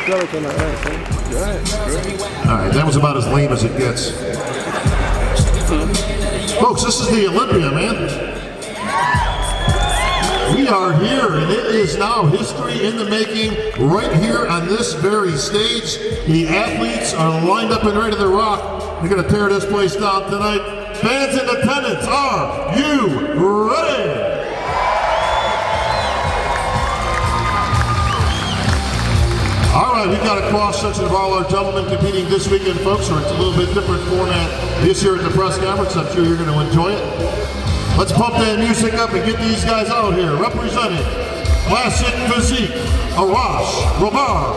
All right, that was about as lame as it gets. Folks, this is the Olympia, man. We are here, and it is now history in the making right here on this very stage. The athletes are lined up and ready to rock. They're going to tear this place down tonight. Fans in attendance, are you ready? All right, we've got a cross-section of all our gentlemen competing this weekend, folks, so it's a little bit different format this year at the press conference. I'm sure you're going to enjoy it. Let's pump that music up and get these guys out here. Representing Classic Physique, Arash Romar.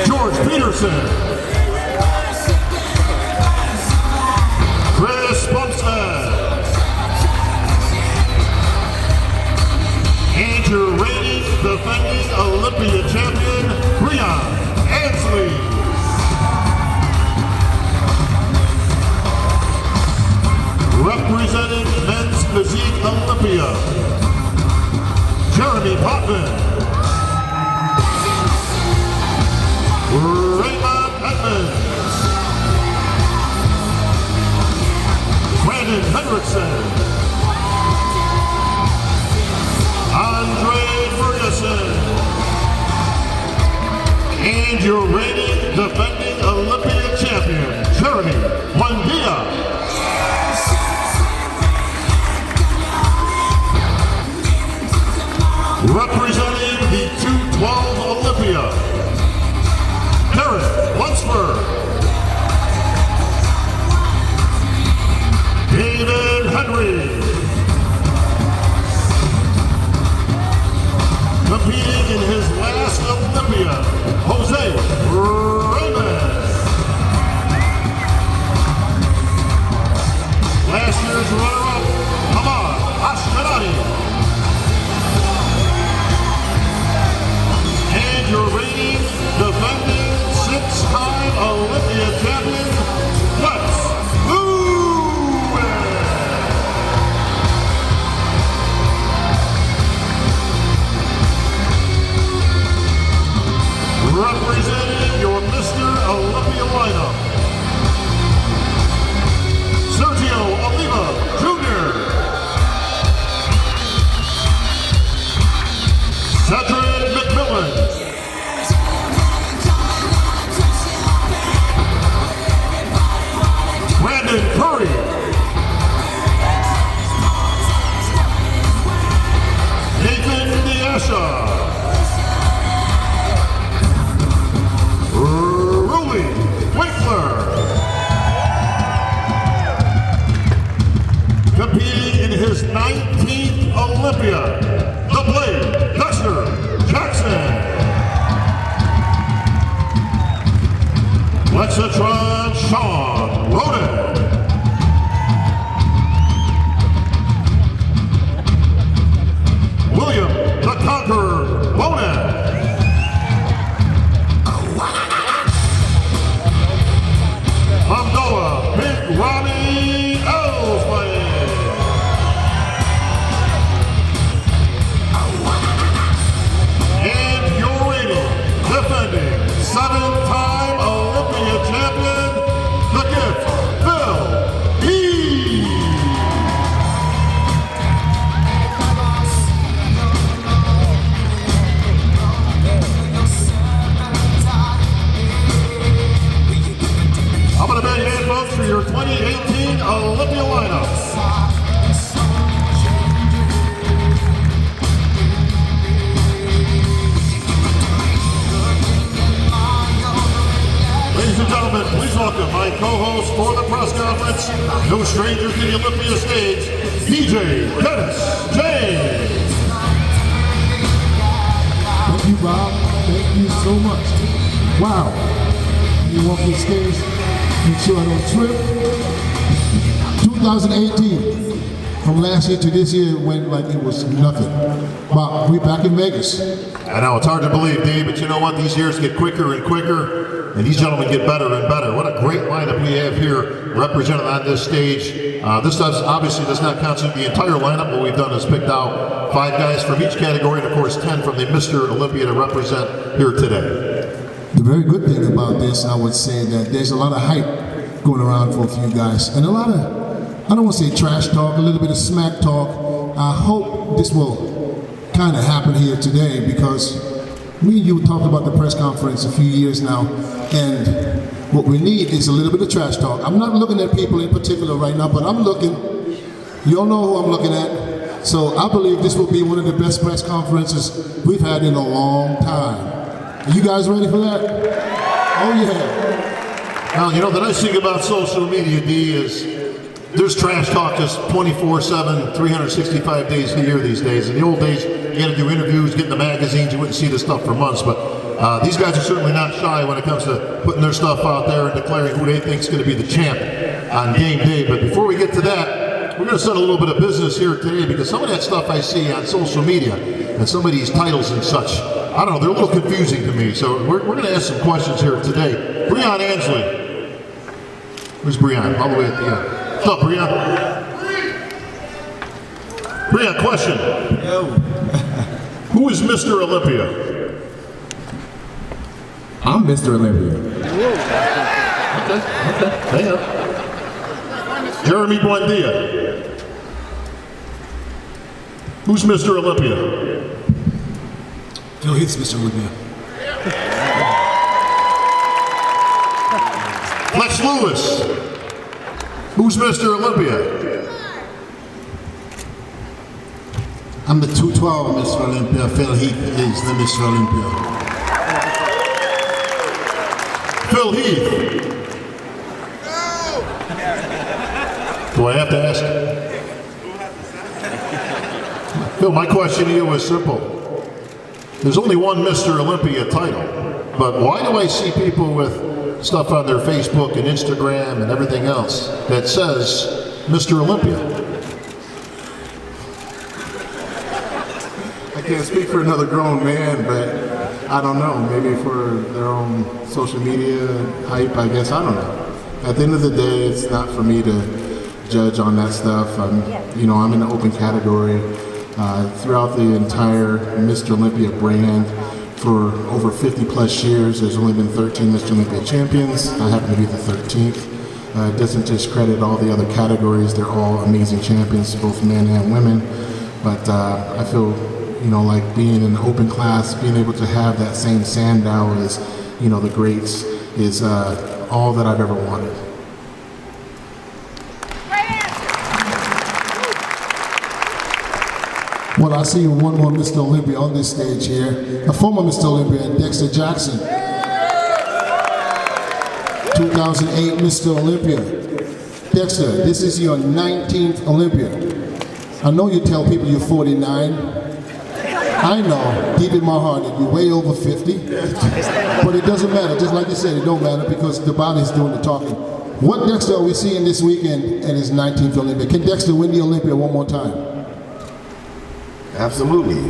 George Peterson. Chris Bumstead. And your reigning defending Olympia champion, Breon Ansley. Representing Men's Physique Olympia, Jeremy Potvin, Raymond Edmonds, Brandon Hendrickson, Andre Ferguson, and your reigning defending Olympia champion, Jeremy Buendia. Representing the 212 Olympia, Derek Lunsford, David Henry, competing in his last Olympia, Jose Raymond, last year's runner-up, Hamad Ashkenani. And your reigning, defending, 6-time Olympia champion, Lex Lewis. Representing your Mr. Olympia lineup, Sergio Oliva Jr., Cedric McMillan, Brandon Curry, Nathan Diasha, Ruli Winkler, competing in his 19th Olympia, the Blade, Dexter Jackson, Lexatron Sean Roden, William the Conqueror Bonin, Hamdullah Big Robbie Ellsworth, and your reigning, defending, 7-time Olympia champion, the Gift, Phil E. I'm going to beg you, folks, for your 2018 Olympia lineup. Ladies and gentlemen, please welcome my co-host for the press conference, no stranger to the Olympia stage, DJ Dennis James. Thank you, Bob. Thank you so much. Wow. You walk the stage, make sure I don't trip. 2018, From last year to this year, it went like it was nothing. But we're back in Vegas. I know, it's hard to believe, Dave, but you know what? These years get quicker and quicker, and these gentlemen get better and better. What a great lineup we have here represented on this stage. This obviously does not constitute the entire lineup. What we've done is picked out 5 guys from each category, and of course 10 from the Mr. Olympia to represent here today. The very good thing about this, I would say that there's a lot of hype going around for a few guys, and a lot of, I don't want to say trash talk, a little bit of smack talk. I hope this will kind of happen here today, because me and you talked about the press conference a few years now, and what we need is a little bit of trash talk. I'm not looking at people in particular right now, but I'm looking, you all know who I'm looking at, so I believe this will be one of the best press conferences we've had in a long time. Are you guys ready for that? Oh yeah. Now, you know, the nice thing about social media, D, is there's trash talk just 24/7, 365 days a year these days. In the old days, you had to do interviews, get in the magazines, you wouldn't see this stuff for months, but these guys are certainly not shy when it comes to putting their stuff out there and declaring who they think is going to be the champ on game day. But before we get to that, we're going to start a little bit of business here today, because some of that stuff I see on social media and some of these titles and such, I don't know, they're a little confusing to me. So we're going to ask some questions here today. Breon Ansley. Where's Breon? All the way at the end. What's up, Breon? Breon, question. Yo. Who is Mr. Olympia? I'm Mr. Olympia. Okay. Hang on. Jeremy Buendia. Who's Mr. Olympia? Phil Heath's Mr. Olympia. Lex Lewis. Who's Mr. Olympia? I'm the 212 Mr. Olympia. Phil Heath is the Mr. Olympia. Phil Heath. Do I have to ask? Phil, my question to you is simple. There's only one Mr. Olympia title, but why do I see people with stuff on their Facebook and Instagram and everything else that says Mr. Olympia? I can't speak for another grown man, but I don't know. Maybe for their own social media hype, I guess. I don't know. At the end of the day, it's not for me to judge on that stuff. I'm in the open category. Throughout the entire Mr. Olympia brand for over 50 plus years, there's only been 13 Mr. Olympia champions. I happen to be the 13th. It doesn't discredit all the other categories. They're all amazing champions, both men and women. But I feel, like being in an open class, being able to have that same Sandow as, the greats is all that I've ever wanted. Well, I see one more Mr. Olympia on this stage here. A former Mr. Olympia, Dexter Jackson. 2008 Mr. Olympia. Dexter, this is your 19th Olympia. I know you tell people you're 49. I know, deep in my heart, that you're way over 50. But it doesn't matter, just like you said, it don't matter because the body's doing the talking. What Dexter are we seeing this weekend at his 19th Olympia? Can Dexter win the Olympia one more time? Absolutely.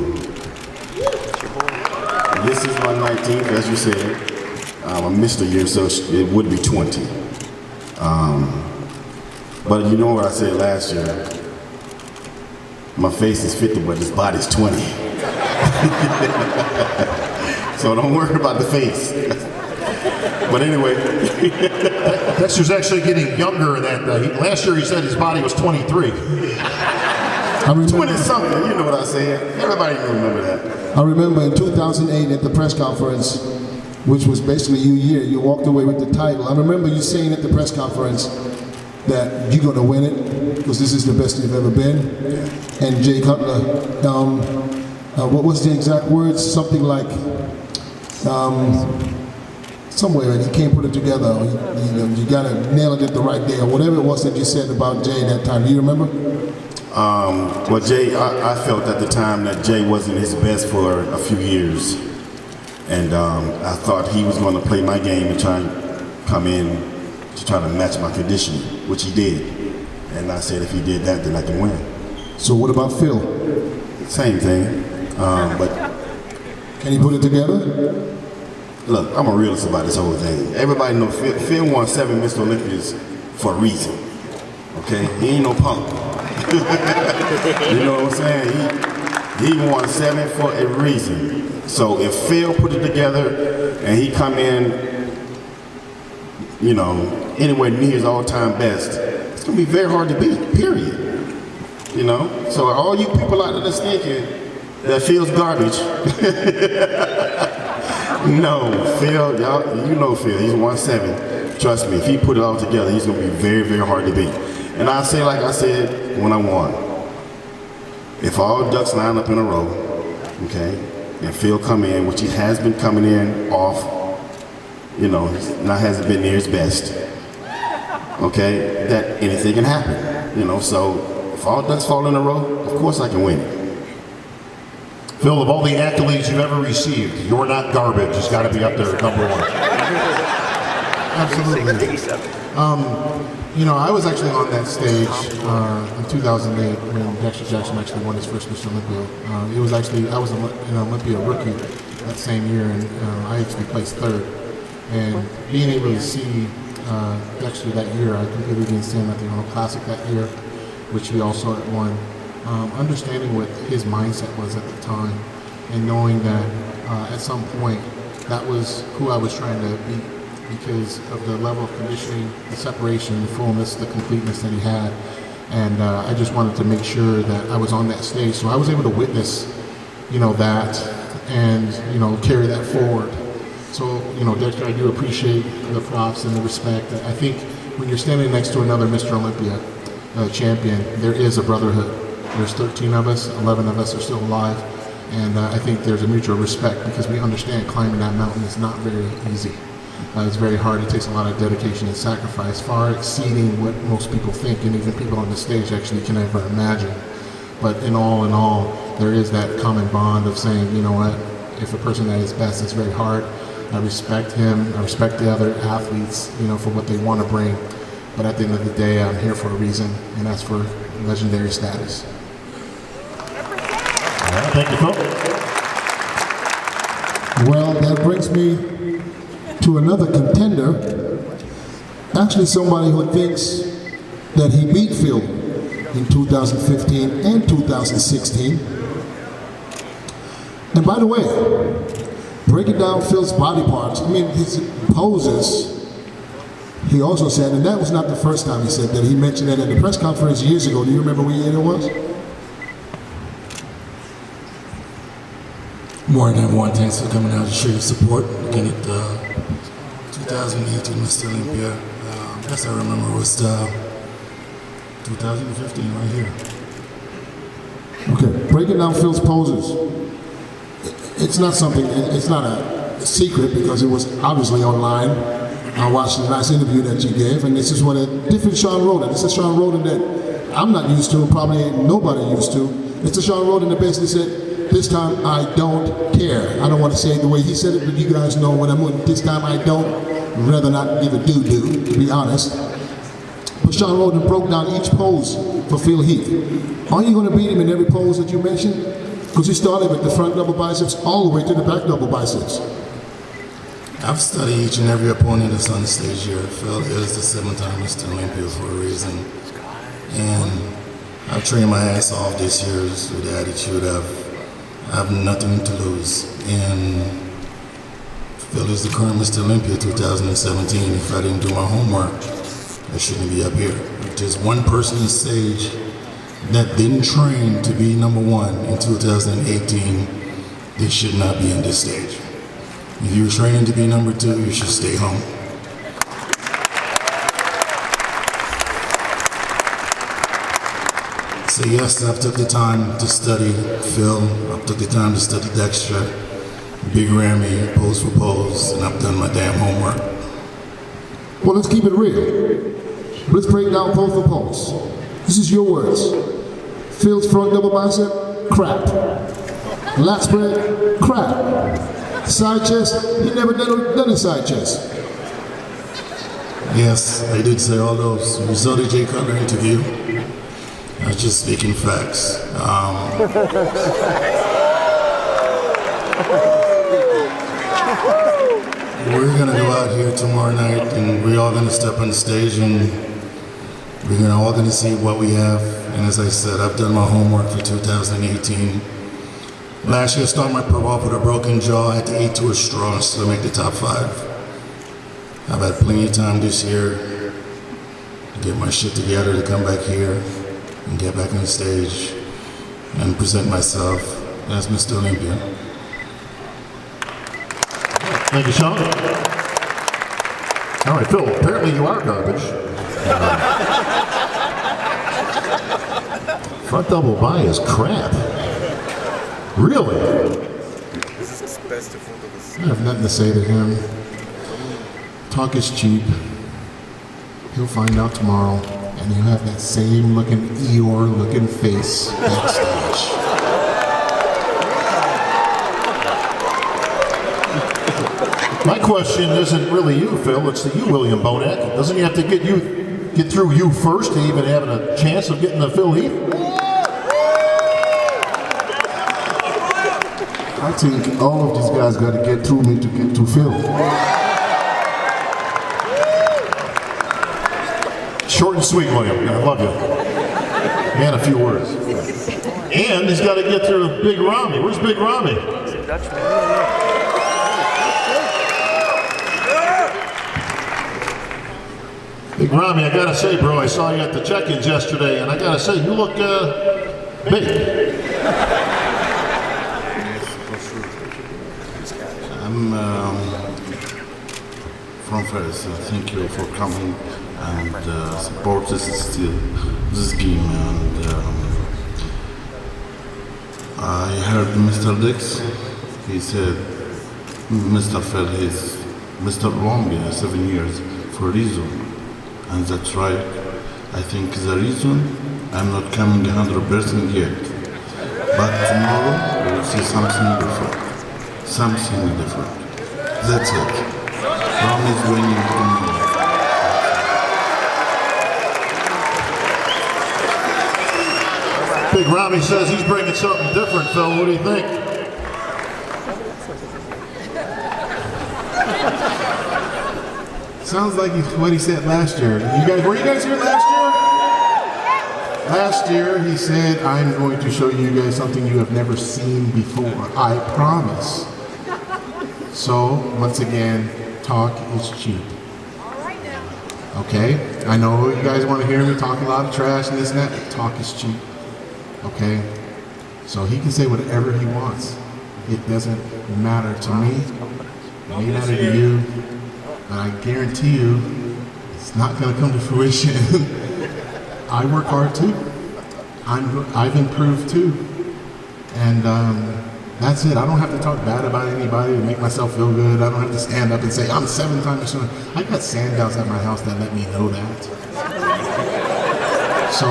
This is my 19th, as you said. I'm a Mr. Year, so it would be 20. But you know what I said last year? My face is 50, but this body's 20. So don't worry about the face. But anyway. Dexter's actually getting younger in that. Last year he said his body was 23. 20-something, you know what I said. Everybody can remember that. I remember in 2008 at the press conference, which was basically your year, you walked away with the title. I remember you saying at the press conference that you're going to win it because this is the best you've ever been. And Jay Cutler, what was the exact words? Something like, somewhere, and he can't put it together. You got to nail it at the right day, or whatever it was that you said about Jay that time. Do you remember? Well, Jay, I felt at the time that Jay wasn't his best for a few years. And I thought he was going to play my game and try and come in to try to match my conditioning, which he did. And I said if he did that, then I can win. So what about Phil? Same thing. But Can he put it together? look, I'm a realist about this whole thing. Everybody knows Phil won 7 Mr. Olympias for a reason. Okay? He ain't no punk. You know what I'm saying? He won 7 for a reason. So if Phil put it together and he come in, you know, anywhere near his all-time best, it's gonna be very hard to beat, period. You know? So all you people out there that's thinking that Phil's garbage, no, Phil, y'all, you know Phil, he's won 7. Trust me, if he put it all together, he's gonna be very, very hard to beat. And I say like I said when I won, if all ducks line up in a row, okay, and Phil come in, which he has been coming in off, you know, hasn't been near his best, okay, that anything can happen, you know, so if all ducks fall in a row, of course I can win it. Phil, of all the accolades you've ever received, you're not garbage. It's got to be up there at number 1. Absolutely. You know, I was actually on that stage in 2008 when Dexter Jackson actually won his first Mr. Olympia. It was actually, I was an Olympia rookie that same year, and I actually placed 3rd. And being able to see Dexter that year, I completely didn't stand at the Arnold Classic that year, which he also had won. Understanding what his mindset was at the time, and knowing that at some point that was who I was trying to beat, because of the level of conditioning, the separation, the fullness, the completeness that he had. And I just wanted to make sure that I was on that stage, so I was able to witness, you know, that, and, you know, carry that forward. So, you know, Dexter, I do appreciate the props and the respect. I think when you're standing next to another Mr. Olympia champion, there is a brotherhood. There's 13 of us, 11 of us are still alive, and I think there's a mutual respect, because we understand climbing that mountain is not very easy. It's very hard. It takes a lot of dedication and sacrifice, far exceeding what most people think, and even people on the stage actually can ever imagine. But in all, there is that common bond of saying, you know what, if a person at his best is very hard, I respect him, I respect the other athletes, you know, for what they want to bring. But at the end of the day, I'm here for a reason, and that's for legendary status. Thank you, Phil. Well, that brings me to another contender. Actually, somebody who thinks that he beat Phil in 2015 and 2016. And by the way, breaking down Phil's body parts, I mean, his poses, he also said, and that was not the first time he said that, he mentioned that at the press conference years ago. Do you remember what year it was? Morning, everyone. Thanks for coming out to show your support. Again, at the 2018 Mr. Olympia. Best I remember was 2015 right here. Okay, breaking down Phil's poses. It's not something, it's not a secret, because it was obviously online. I watched the last interview that you gave, and this is what a different Sean Roden. This is Sean Roden that I'm not used to, probably ain't nobody used to. It's a Sean Roden that basically said, this time I don't care. I don't want to say it the way he said it, but you guys know what I'm doing. This time I don't, rather not give a doo-doo, to be honest. But Sean Roden broke down each pose for Phil Heath. Are you going to beat him in every pose that you mentioned? Because he started with the front double biceps all the way to the back double biceps. I've studied each and every opponent that's on the stage here. Phil is the 7-time Mr. Olympia for a reason. And I've trained my ass off this year with the attitude of I have nothing to lose. And Phil is the current Mr. Olympia 2017. If I didn't do my homework, I shouldn't be up here. If there's one person on stage that didn't train to be number 1 in 2018, they should not be on this stage. If you're training to be number 2, you should stay home. So yes, I've took the time to study Phil, I've took the time to study Dexter, Big Ramy, pose for pose, and I've done my damn homework. Well, let's keep it real. Let's break down pose for pose. This is your words. Phil's front double bicep, crap. Lat spread, crap. Side chest, he never done a side chest. Yes, I did say all those. You saw the Jay Cutler interview. I just speaking facts. We're gonna go out here tomorrow night, and we're all gonna step on the stage, and we're all gonna see what we have. And as I said, I've done my homework for 2018. Last year, I started my pro off with a broken jaw. I had to eat to a straw to make the top 5. I've had plenty of time this year to get my shit together, to come back here and get back on the stage and present myself as Mr. Olympia. Thank you, Sean. All right, Phil, apparently you are garbage. Front double by is crap. Really? I have nothing to say to him. Talk is cheap. He'll find out tomorrow, and he'll have that same looking Eeyore looking face backstage. My question isn't really you, Phil. It's to you, William Bonac. Doesn't he have to get through you first to even having a chance of getting to Phil Heath? I think all of these guys got to get through me to get to Phil. Short and sweet, William. I love you. Man, a few words. And he's got to get through Big Rami. Where's Big Rami? Big Rami, I gotta say, bro, I saw you at the check-ins yesterday, and I gotta say, you look big. I'm from Paris. Thank you for coming and support this game. And I heard Mr. Dix. He said Mr. Phil is Mr. Olympia 7 years for a reason, and that's right. I think the reason I'm not coming 100% yet, but tomorrow we will see something different. Something different. That's it. Rom is winning to me. Big Rami says he's bringing something different, Phil. What do you think? Sounds like what he said last year. Were you guys here last year? Last year he said, I'm going to show you guys something you have never seen before. I promise. So, once again, talk is cheap. Okay? I know you guys want to hear me talk a lot of trash and this and that. Talk is cheap. Okay? So he can say whatever he wants. It doesn't matter to me. It may matter to you. But I guarantee you, it's not going to come to fruition. I work hard too. I've improved too. And that's it. I don't have to talk bad about anybody to make myself feel good. I don't have to stand up and say, I'm 7 times sooner. I got sandals at my house that let me know that. So,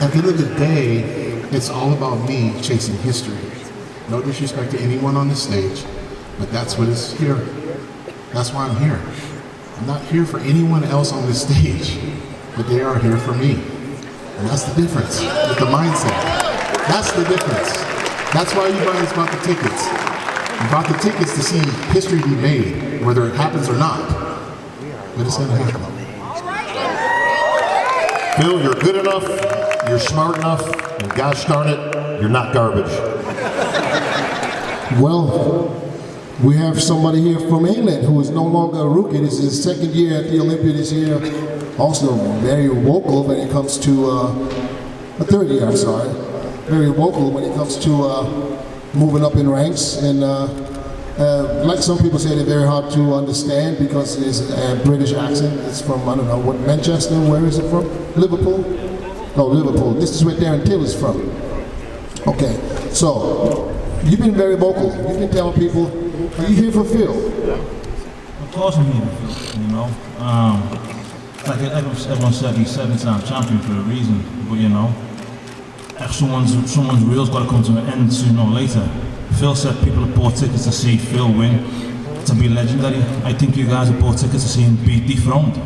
at the end of the day, it's all about me chasing history. No disrespect to anyone on the stage, but that's what is here. That's why I'm here. I'm not here for anyone else on the stage, but they are here for me. And that's the difference with the mindset. That's the difference. That's why you guys bought the tickets. You bought the tickets to see history be made, whether it happens or not. But it's gonna happen. Phil, you're good enough, you're smart enough, and gosh darn it, you're not garbage. Well, we have somebody here from England who is no longer a rookie. This is his 2nd year at the Olympia this year. Also very vocal when it comes to, a 3rd year, I'm sorry. Very vocal when it comes to moving up in ranks. And like some people say, they're very hard to understand because it's a British accent. It's from, I don't know, what, Manchester? Where is it from? Liverpool? No, Liverpool. This is where Darren Till is from. Okay, so you've been very vocal. You've been telling people, are you here for Phil? Of course I'm here for Phil, you know. Like everyone said, he's 7-time champion for a reason, but you know, if someone's real's got to come to an end sooner or later. Phil said people have bought tickets to see Phil win, to be legendary. I think you guys have bought tickets to see him be dethroned.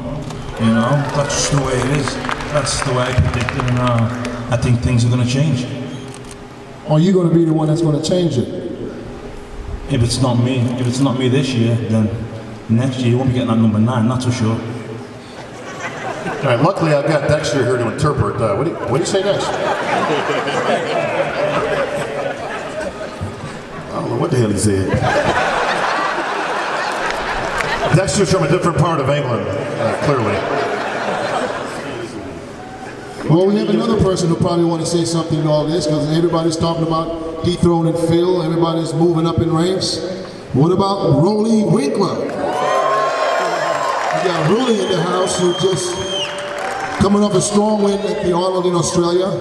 You know, that's just the way it is. that's the way I predicted, and I think things are going to change. Are you going to be the one that's going to change it? If it's not me this year, then next year you won't be getting that number 9, that's for sure. All right, luckily I've got Dexter here to interpret. What do you say next? I don't know what the hell he said. Dexter's from a different part of England, clearly. Well, we have another person who probably want to say something to all this, because everybody's talking about dethroning Phil, everybody's moving up in ranks. What about Rolly Winkler? We got Rolly in the house, who just coming off a strong win at the Arnold in Australia,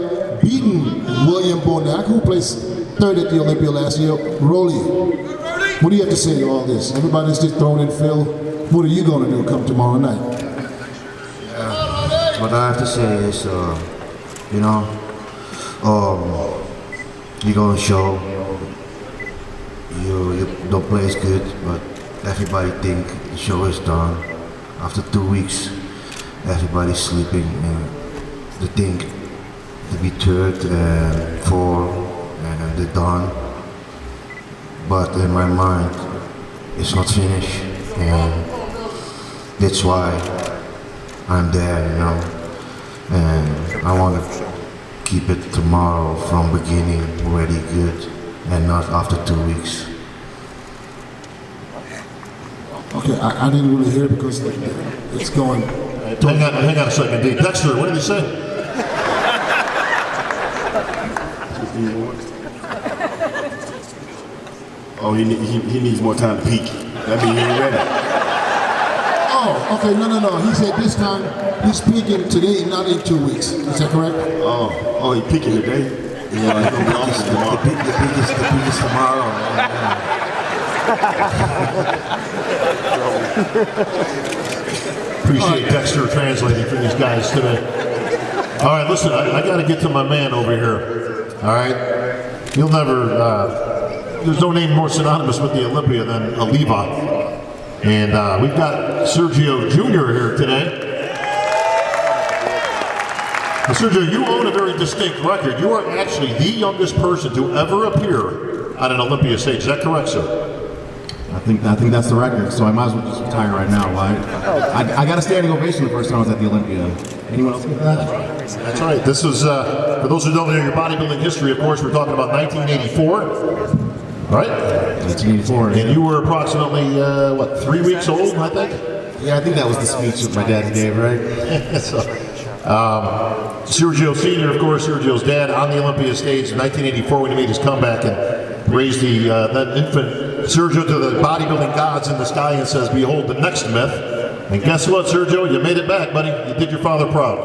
beating William Bonac, who placed 3rd at the Olympia last year. Rolly, what do you have to say to all this? Everybody's just throwing in Phil. What are you going to do come tomorrow night? What I have to say is, you know, you go and show, you don't play as good, but everybody think the show is done. After 2 weeks, everybody's sleeping, and they think to be 3rd and 4th, and they're done. But in my mind, it's not finished, and that's why I'm there, you know, and I want to keep it tomorrow from beginning already good, and not after 2 weeks. Okay, I didn't really hear it because it's going. Hang on a second, D. Dexter, what did he say? Oh, he needs more time to peak. That means he ain't ready. Oh, okay, no. He said this time he's peaking today, not in 2 weeks. Is that correct? Oh, he peaking today? Yeah, he's gonna be off tomorrow. The biggest tomorrow. Appreciate Dexter translating for these guys today. All right, listen, I got to get to my man over here. All right? You'll never, there's no name more synonymous with the Olympia than Oliva. And we've got Sergio Jr. here today. Now, Sergio, you own a very distinct record. You are actually the youngest person to ever appear on an Olympia stage. Is that correct, sir? I think that's the record, so I might as well just retire right now. I got a standing ovation the first time I was at the Olympia. Anyone else get that? That's right. This was, for those who don't know your bodybuilding history, of course, we're talking about 1984, right? 1984. And you were approximately, 3 weeks old, I think? Yeah, I think that was the speech that my dad gave, right? So, Sergio Sr., of course, Sergio's dad, on the Olympia stage in 1984 when he made his comeback and raised that infant Sergio to the bodybuilding gods in the sky and says, "Behold the next myth." And guess what, Sergio? You made it back, buddy. You did your father proud.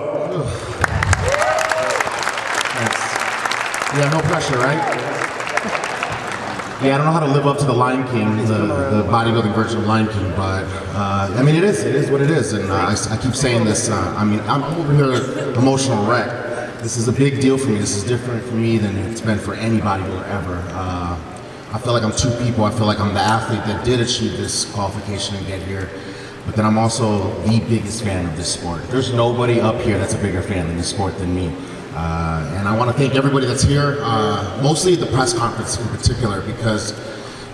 Thanks. Yeah, no pressure, right? Yeah, I don't know how to live up to the Lion King, the bodybuilding version of Lion King, but I mean, it is what it is, and I keep saying this. I mean, I'm over here emotional wreck. This is a big deal for me. This is different for me than it's been for any bodybuilder ever. I feel like I'm two people. I feel like I'm the athlete that did achieve this qualification and get here, but then I'm also the biggest fan of this sport. There's nobody up here that's a bigger fan of this sport than me. And I want to thank everybody that's here, mostly the press conference in particular, because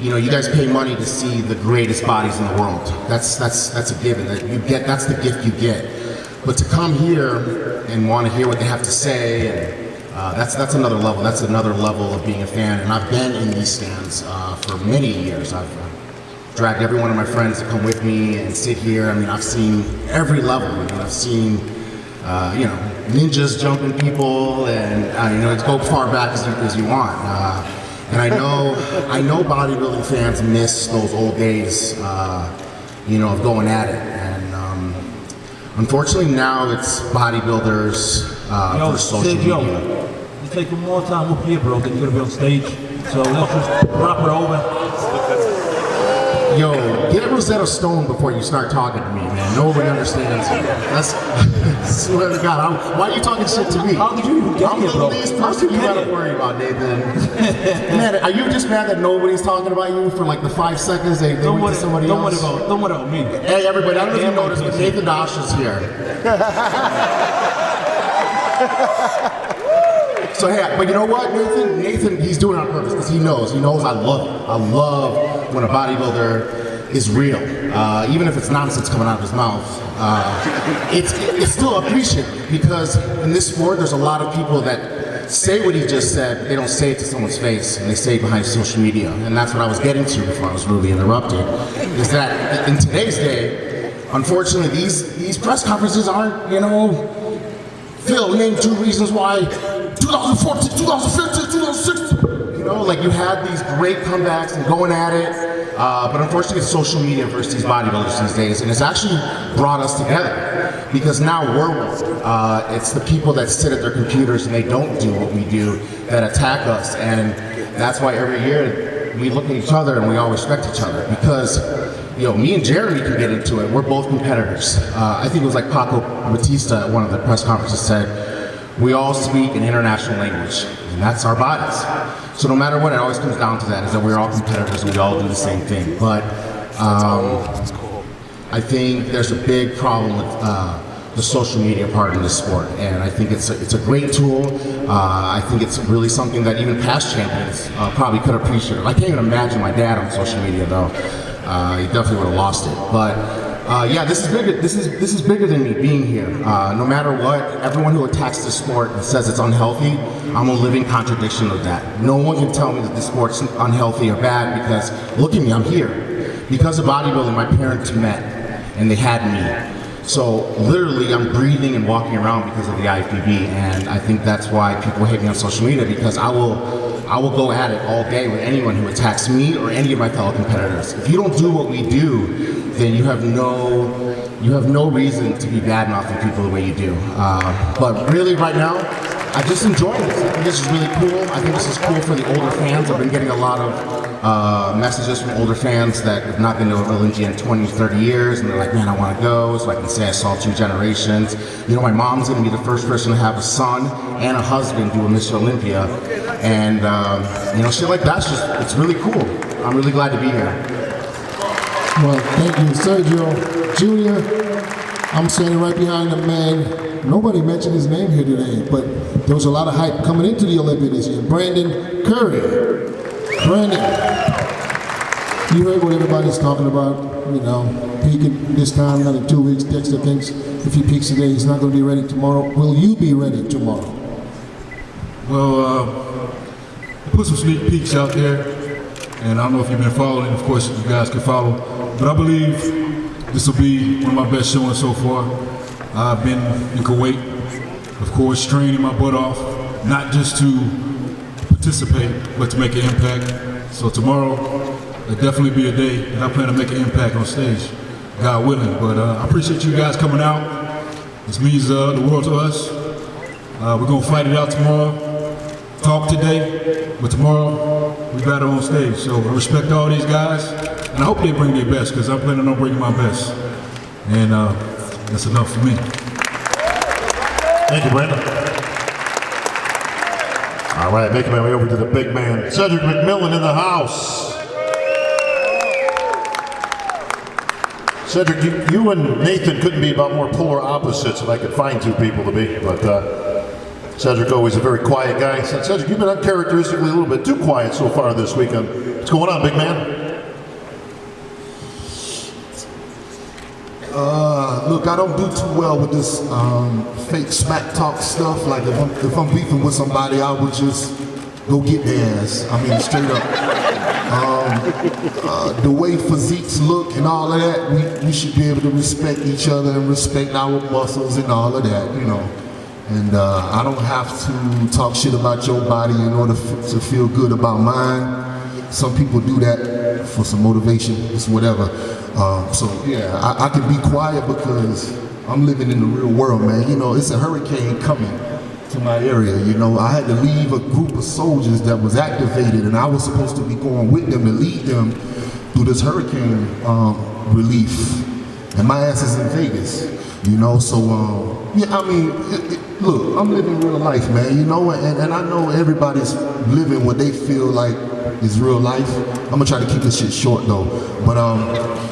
you know you guys pay money to see the greatest bodies in the world. That's a given. That's the gift you get. But to come here and want to hear what they have to say, and that's another level. That's another level of being a fan. And I've been in these stands for many years. I've dragged every one of my friends to come with me and sit here. I mean, I've seen every level. I mean, I've seen, you know, ninjas jumping people, and you know, go far back as you want. And I know bodybuilding fans miss those old days, you know, of going at it. And unfortunately, now it's bodybuilders for social media. You're taking more time up here, bro, than you're gonna be on stage. So let's just wrap it over. Yo, get Rosetta Stone before you start talking to me, man. Nobody understands. That's, I swear to God, why are you talking shit to me? How did you even get here, bro? I'm the least person you gotta worry about, Nathan. Man, are you just mad that nobody's talking about you for like the 5 seconds they went to somebody else? Don't worry about me. Hey, everybody, I don't know if you noticed, but Nathan Dosh is here. So hey, but you know what, Nathan, he's doing it on purpose because he knows I love it. I love when a bodybuilder is real, even if it's nonsense coming out of his mouth. It's still appreciated because in this sport, there's a lot of people that say what he just said, but they don't say it to someone's face, and they say it behind social media. And that's what I was getting to before I was rudely interrupted, is that in today's day, unfortunately, these press conferences aren't, Phil, name 2 reasons why 2014, 2015, 2016. Like you had these great comebacks and going at it, but unfortunately it's social media versus these bodybuilders these days, and it's actually brought us together because now we're one. It's the people that sit at their computers and they don't do what we do that attack us, and that's why every year we look at each other and we all respect each other because me and Jeremy can get into it. We're both competitors. I think it was like Paco Batista at one of the press conferences said, we all speak an international language, and that's our bodies. So no matter what, it always comes down to that, is that we're all competitors and we all do the same thing. But I think there's a big problem with the social media part in this sport, and I think it's a great tool. I think it's really something that even past champions probably could appreciate. I can't even imagine my dad on social media though. He definitely would have lost it. But yeah, this is bigger. This is bigger than me being here. No matter what, everyone who attacks the sport and says it's unhealthy, I'm a living contradiction of that. No one can tell me that the sport's unhealthy or bad because look at me, I'm here. Because of bodybuilding, my parents met and they had me. So literally, I'm breathing and walking around because of the IFBB, and I think that's why people hate me on social media because I will go at it all day with anyone who attacks me or any of my fellow competitors. If you don't do what we do, then you have no reason to be bad-mouthing people the way you do. But really, right now, I just enjoy this. I think this is really cool. I think this is cool for the older fans. I've been getting a lot of messages from older fans that have not been to Olympia in 20, 30 years, and they're like, man, I want to go, so I can say I saw 2 generations. My mom's going to be the first person to have a son and a husband do a Mr. Olympia, and shit like that's it's really cool. I'm really glad to be here. Well, thank you, Sergio Jr. I'm standing right behind the man. Nobody mentioned his name here today, but there was a lot of hype coming into the Olympia this year. Brandon Curry. Brandon, you heard what everybody's talking about, peaking this time, another 2 weeks. Dexter thinks if he peaks today, he's not going to be ready tomorrow. Will you be ready tomorrow? Well, put some sneak peeks out there, and I don't know if you've been following. Of course, you guys can follow, but I believe this will be one of my best showings so far. I've been in Kuwait, of course, training my butt off, not just to participate, but to make an impact. So tomorrow, it'll definitely be a day that I plan to make an impact on stage, God willing. But I appreciate you guys coming out. This means the world to us. We're gonna fight it out tomorrow, talk today, but tomorrow, we battle on stage. So I respect all these guys, and I hope they bring their best, because I'm planning on bringing my best. And that's enough for me. Thank you, Brandon. All right, making my way over to the big man, Cedric McMillan in the house. Cedric, you and Nathan couldn't be about more polar opposites if I could find 2 people to be, but Cedric always a very quiet guy. Cedric, you've been uncharacteristically a little bit too quiet so far this weekend. What's going on, big man? Look, I don't do too well with this fake smack talk stuff. Like if I'm beefing with somebody, I would just go get their ass. I mean, straight up. The way physiques look and all of that, we should be able to respect each other and respect our muscles and all of that, And I don't have to talk shit about your body in order to feel good about mine. Some people do that for some motivation, it's whatever. So yeah, I can be quiet because I'm living in the real world, man. It's a hurricane coming to my area, I had to leave a group of soldiers that was activated, and I was supposed to be going with them to lead them through this hurricane relief. And my ass is in Vegas. You know, so yeah, I mean, look, I'm living real life, man. You know, and I know everybody's living what they feel like is real life. I'm gonna try to keep this shit short though. But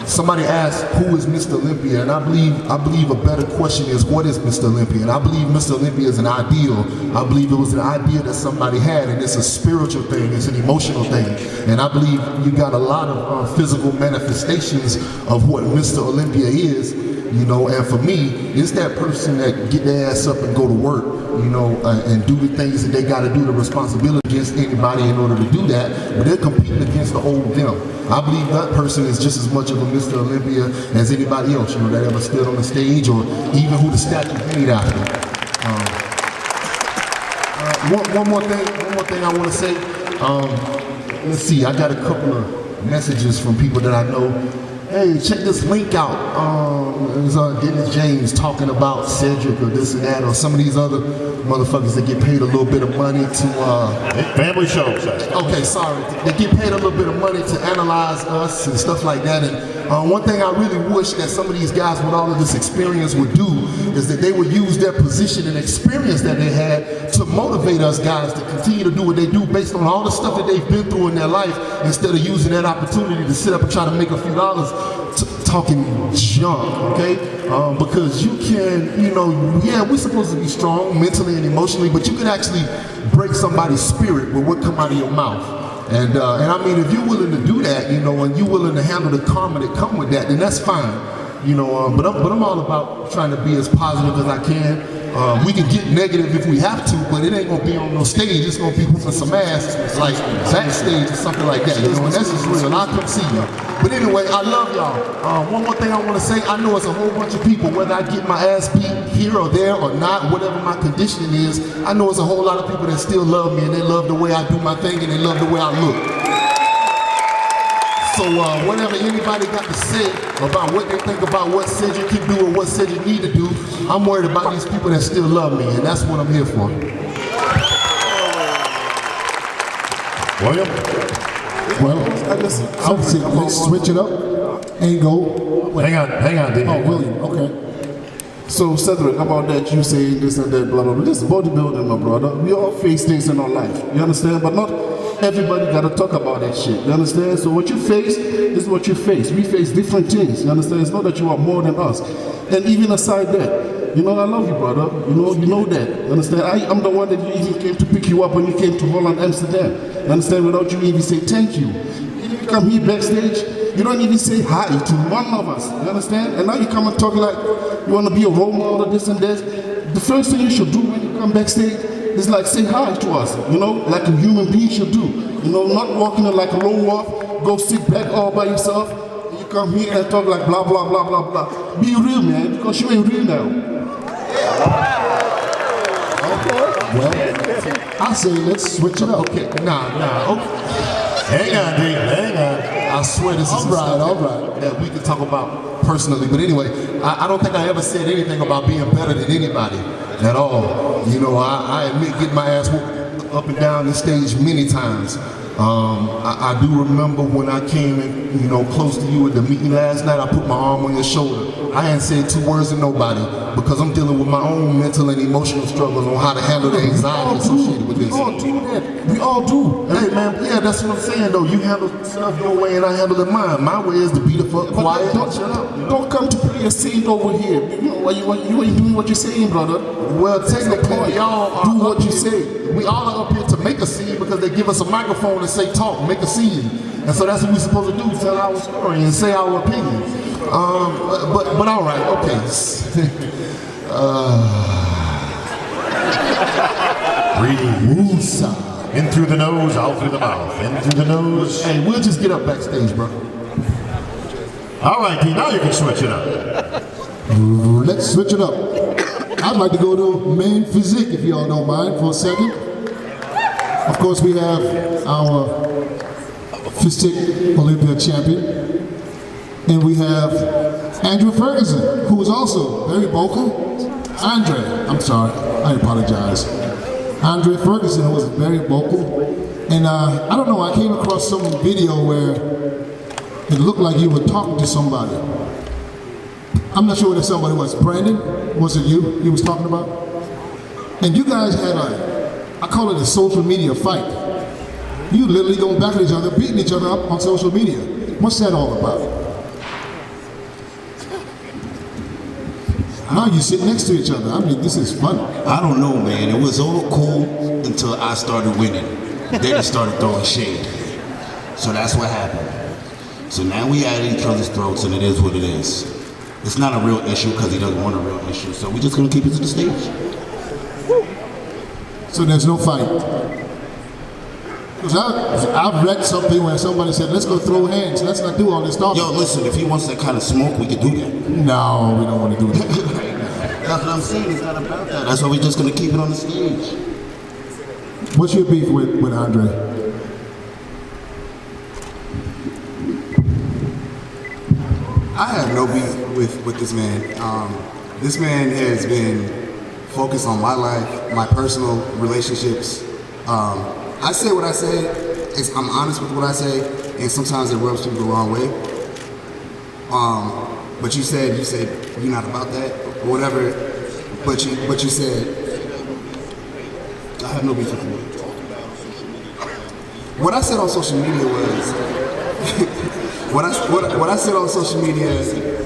somebody asked, who is Mr. Olympia? And I believe a better question is, what is Mr. Olympia? And I believe Mr. Olympia is an ideal. I believe it was an idea that somebody had, and it's a spiritual thing, it's an emotional thing. And I believe you got a lot of physical manifestations of what Mr. Olympia is. You know, and for me, it's that person that get their ass up and go to work, you know, and do the things that they got to do, the responsibility against anybody in order to do that, but they're competing against the old them. I believe that person is just as much of a Mr. Olympia as anybody else, you know, that ever stood on the stage, or even who the statue made after. One more thing I want to say. Let's see, I got a couple of messages from people that I know. Hey, check this link out. There's Dennis James talking about Cedric or this and that, or some of these other motherfuckers that get paid a little bit of money to family shows. Okay, sorry. They get paid a little bit of money to analyze us and stuff like that. And one thing I really wish that some of these guys with all of this experience would do is that they would use their position and experience that they had to motivate us guys to continue to do what they do based on all the stuff that they've been through in their life, instead of using that opportunity to sit up and try to make a few dollars talking junk, okay? Because you can, you know, yeah, we're supposed to be strong mentally and emotionally, but you can actually break somebody's spirit with what come out of your mouth. And I mean, if you're willing to do that, you know, and you're willing to handle the karma that come with that, then that's fine. You know, but I'm all about trying to be as positive as I can. We can get negative if we have to, but it ain't gonna be on no stage. It's gonna be whooping some ass, like backstage or something like that. You know, and that's just real. I'll come see you. But anyway, I love y'all. One more thing I want to say. I know it's a whole bunch of people, whether I get my ass beat here or there or not, whatever my conditioning is. I know it's a whole lot of people that still love me, and they love the way I do my thing, and they love the way I look. So whatever anybody got to say about what they think about what Cedric can do or what Cedric need to do, I'm worried about these people that still love me, and that's what I'm here for. William? Well, I would say let's switch it up and go. Hang on, Dave. Oh, William, okay. So Cedric, about that, you say this and that, blah, blah, blah. This is bodybuilding, my brother. We all face things in our life, you understand? But not everybody gotta talk about that shit, you understand? So what you face is what you face. We face different things, you understand? It's not that you are more than us. And even aside that, you know, I love you, brother. You know that, you understand? I'm the one that you even came to pick you up when you came to Holland, Amsterdam. You understand? Without you even say thank you. You come here backstage, you don't even say hi to one of us, you understand? And now you come and talk like you want to be a role model, this and this. The first thing you should do when you come backstage is like say hi to us, you know, like a human being should do. You know, not walking in like a lone wolf, go sit back all by yourself, and you come here and talk like blah, blah, blah, blah, blah. Be real, man, because you ain't real now. Okay, well, I say let's switch it up. Okay, nah, okay. Hang on, Dave, hang on. I swear this is all right. that we can talk about personally. But anyway, I don't think I ever said anything about being better than anybody at all. You know, I admit getting my ass whooped up and down the stage many times. I do remember when I came in, you know, close to you at the meeting last night, I put my arm on your shoulder. I hadn't said 2 words to nobody because I'm dealing with my own mental and emotional struggles on how to handle the anxiety associated with this. We all do that. We all do. Hey man, yeah, that's what I'm saying though. You handle stuff your way and I handle it mine. My way is to be the fuck quiet. Don't come to play a scene over here. You know, you ain't doing what you're saying, brother. Well, technically, y'all are do what you here. say. We all are up here to make a scene because they give us a microphone and say talk, make a scene. And so that's what we're supposed to do, tell our story and say our opinion. But all right, okay. Breathe. In through the nose, out through the mouth. In through the nose. Hey, we'll just get up backstage, bro. All right, D, now you can switch it up. Let's switch it up. I'd like to go to main physique, if y'all don't mind, for a second. Of course, we have our physique Olympia champion, and we have Andrew Ferguson, who is also very vocal. I'm sorry, I apologize. Andre Ferguson, who was very vocal, and I don't know, I came across some video where it looked like you were talking to somebody. I'm not sure what somebody was. Brandon, was it you he was talking about? And you guys had I call it a social media fight. You literally going back at each other, beating each other up on social media. What's that all about? Now you sit next to each other. I mean, this is fun. I don't know, man. It was all cool until I started winning. Then it started throwing shade. So that's what happened. So now we at each other's throats, and it is what it is. It's not a real issue because he doesn't want a real issue. So we're just gonna keep it to the stage. So there's no fight. Because I've read something where somebody said, let's go throw hands. Let's not do all this talking. Yo, listen, if he wants that kind of smoke, we could do that. No, we don't want to do that. That's what I'm saying. It's not about that. That's why we're just gonna keep it on the stage. What's your beef with Andre? I have no beef with this man. This man has been focused on my life, my personal relationships. I say what I say. I'm honest with what I say, and sometimes it rubs people the wrong way. But you said you're not about that or whatever. But you said I have no beef with you. What I said on social media was what I said on social media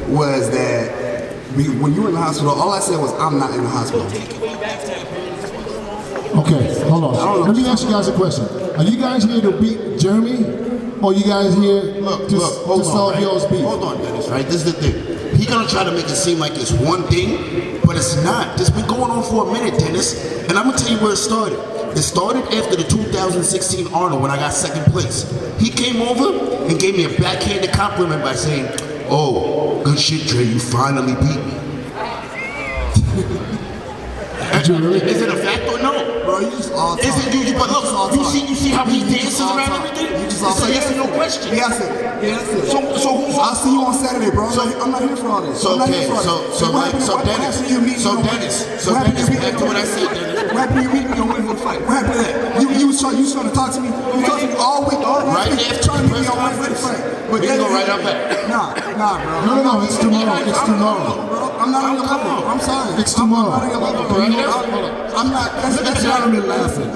was that when you were in the hospital, all I said was I'm not in the hospital. Okay, hold on. Let me ask you guys a question. Are you guys here to beat Jeremy, or you guys here to solve y'all's beef? Hold on, Dennis, right? This is the thing. He gonna try to make it seem like it's one thing, but it's not. It's been going on for a minute, Dennis. And I'm gonna tell you where it started. It started after the 2016 Arnold when I got second place. He came over and gave me a backhanded compliment by saying, "Oh, good shit, Dre, you finally beat me." Is it a fact or no? Bro, you just all talk. Is it you? But look, you see how he dances around everything? You just all it's a yes or no question. Yes, sir. Yes, sir. So I'll see you on Saturday, bro. I'm not here for all this. So okay, Dennis, back to what I said, Dennis. What happened to you meeting me on Wednesday fight? What happened to that? You was trying to talk to me. You was talking to me all week, all right week. after trying to meet me on Wednesday fight. But we can go right up back. Nah, bro. No, it's tomorrow. It's tomorrow. I'm not on your level. I'm sorry. It's tomorrow. I'm not on your level. I'm not. That's Jeremy laughing.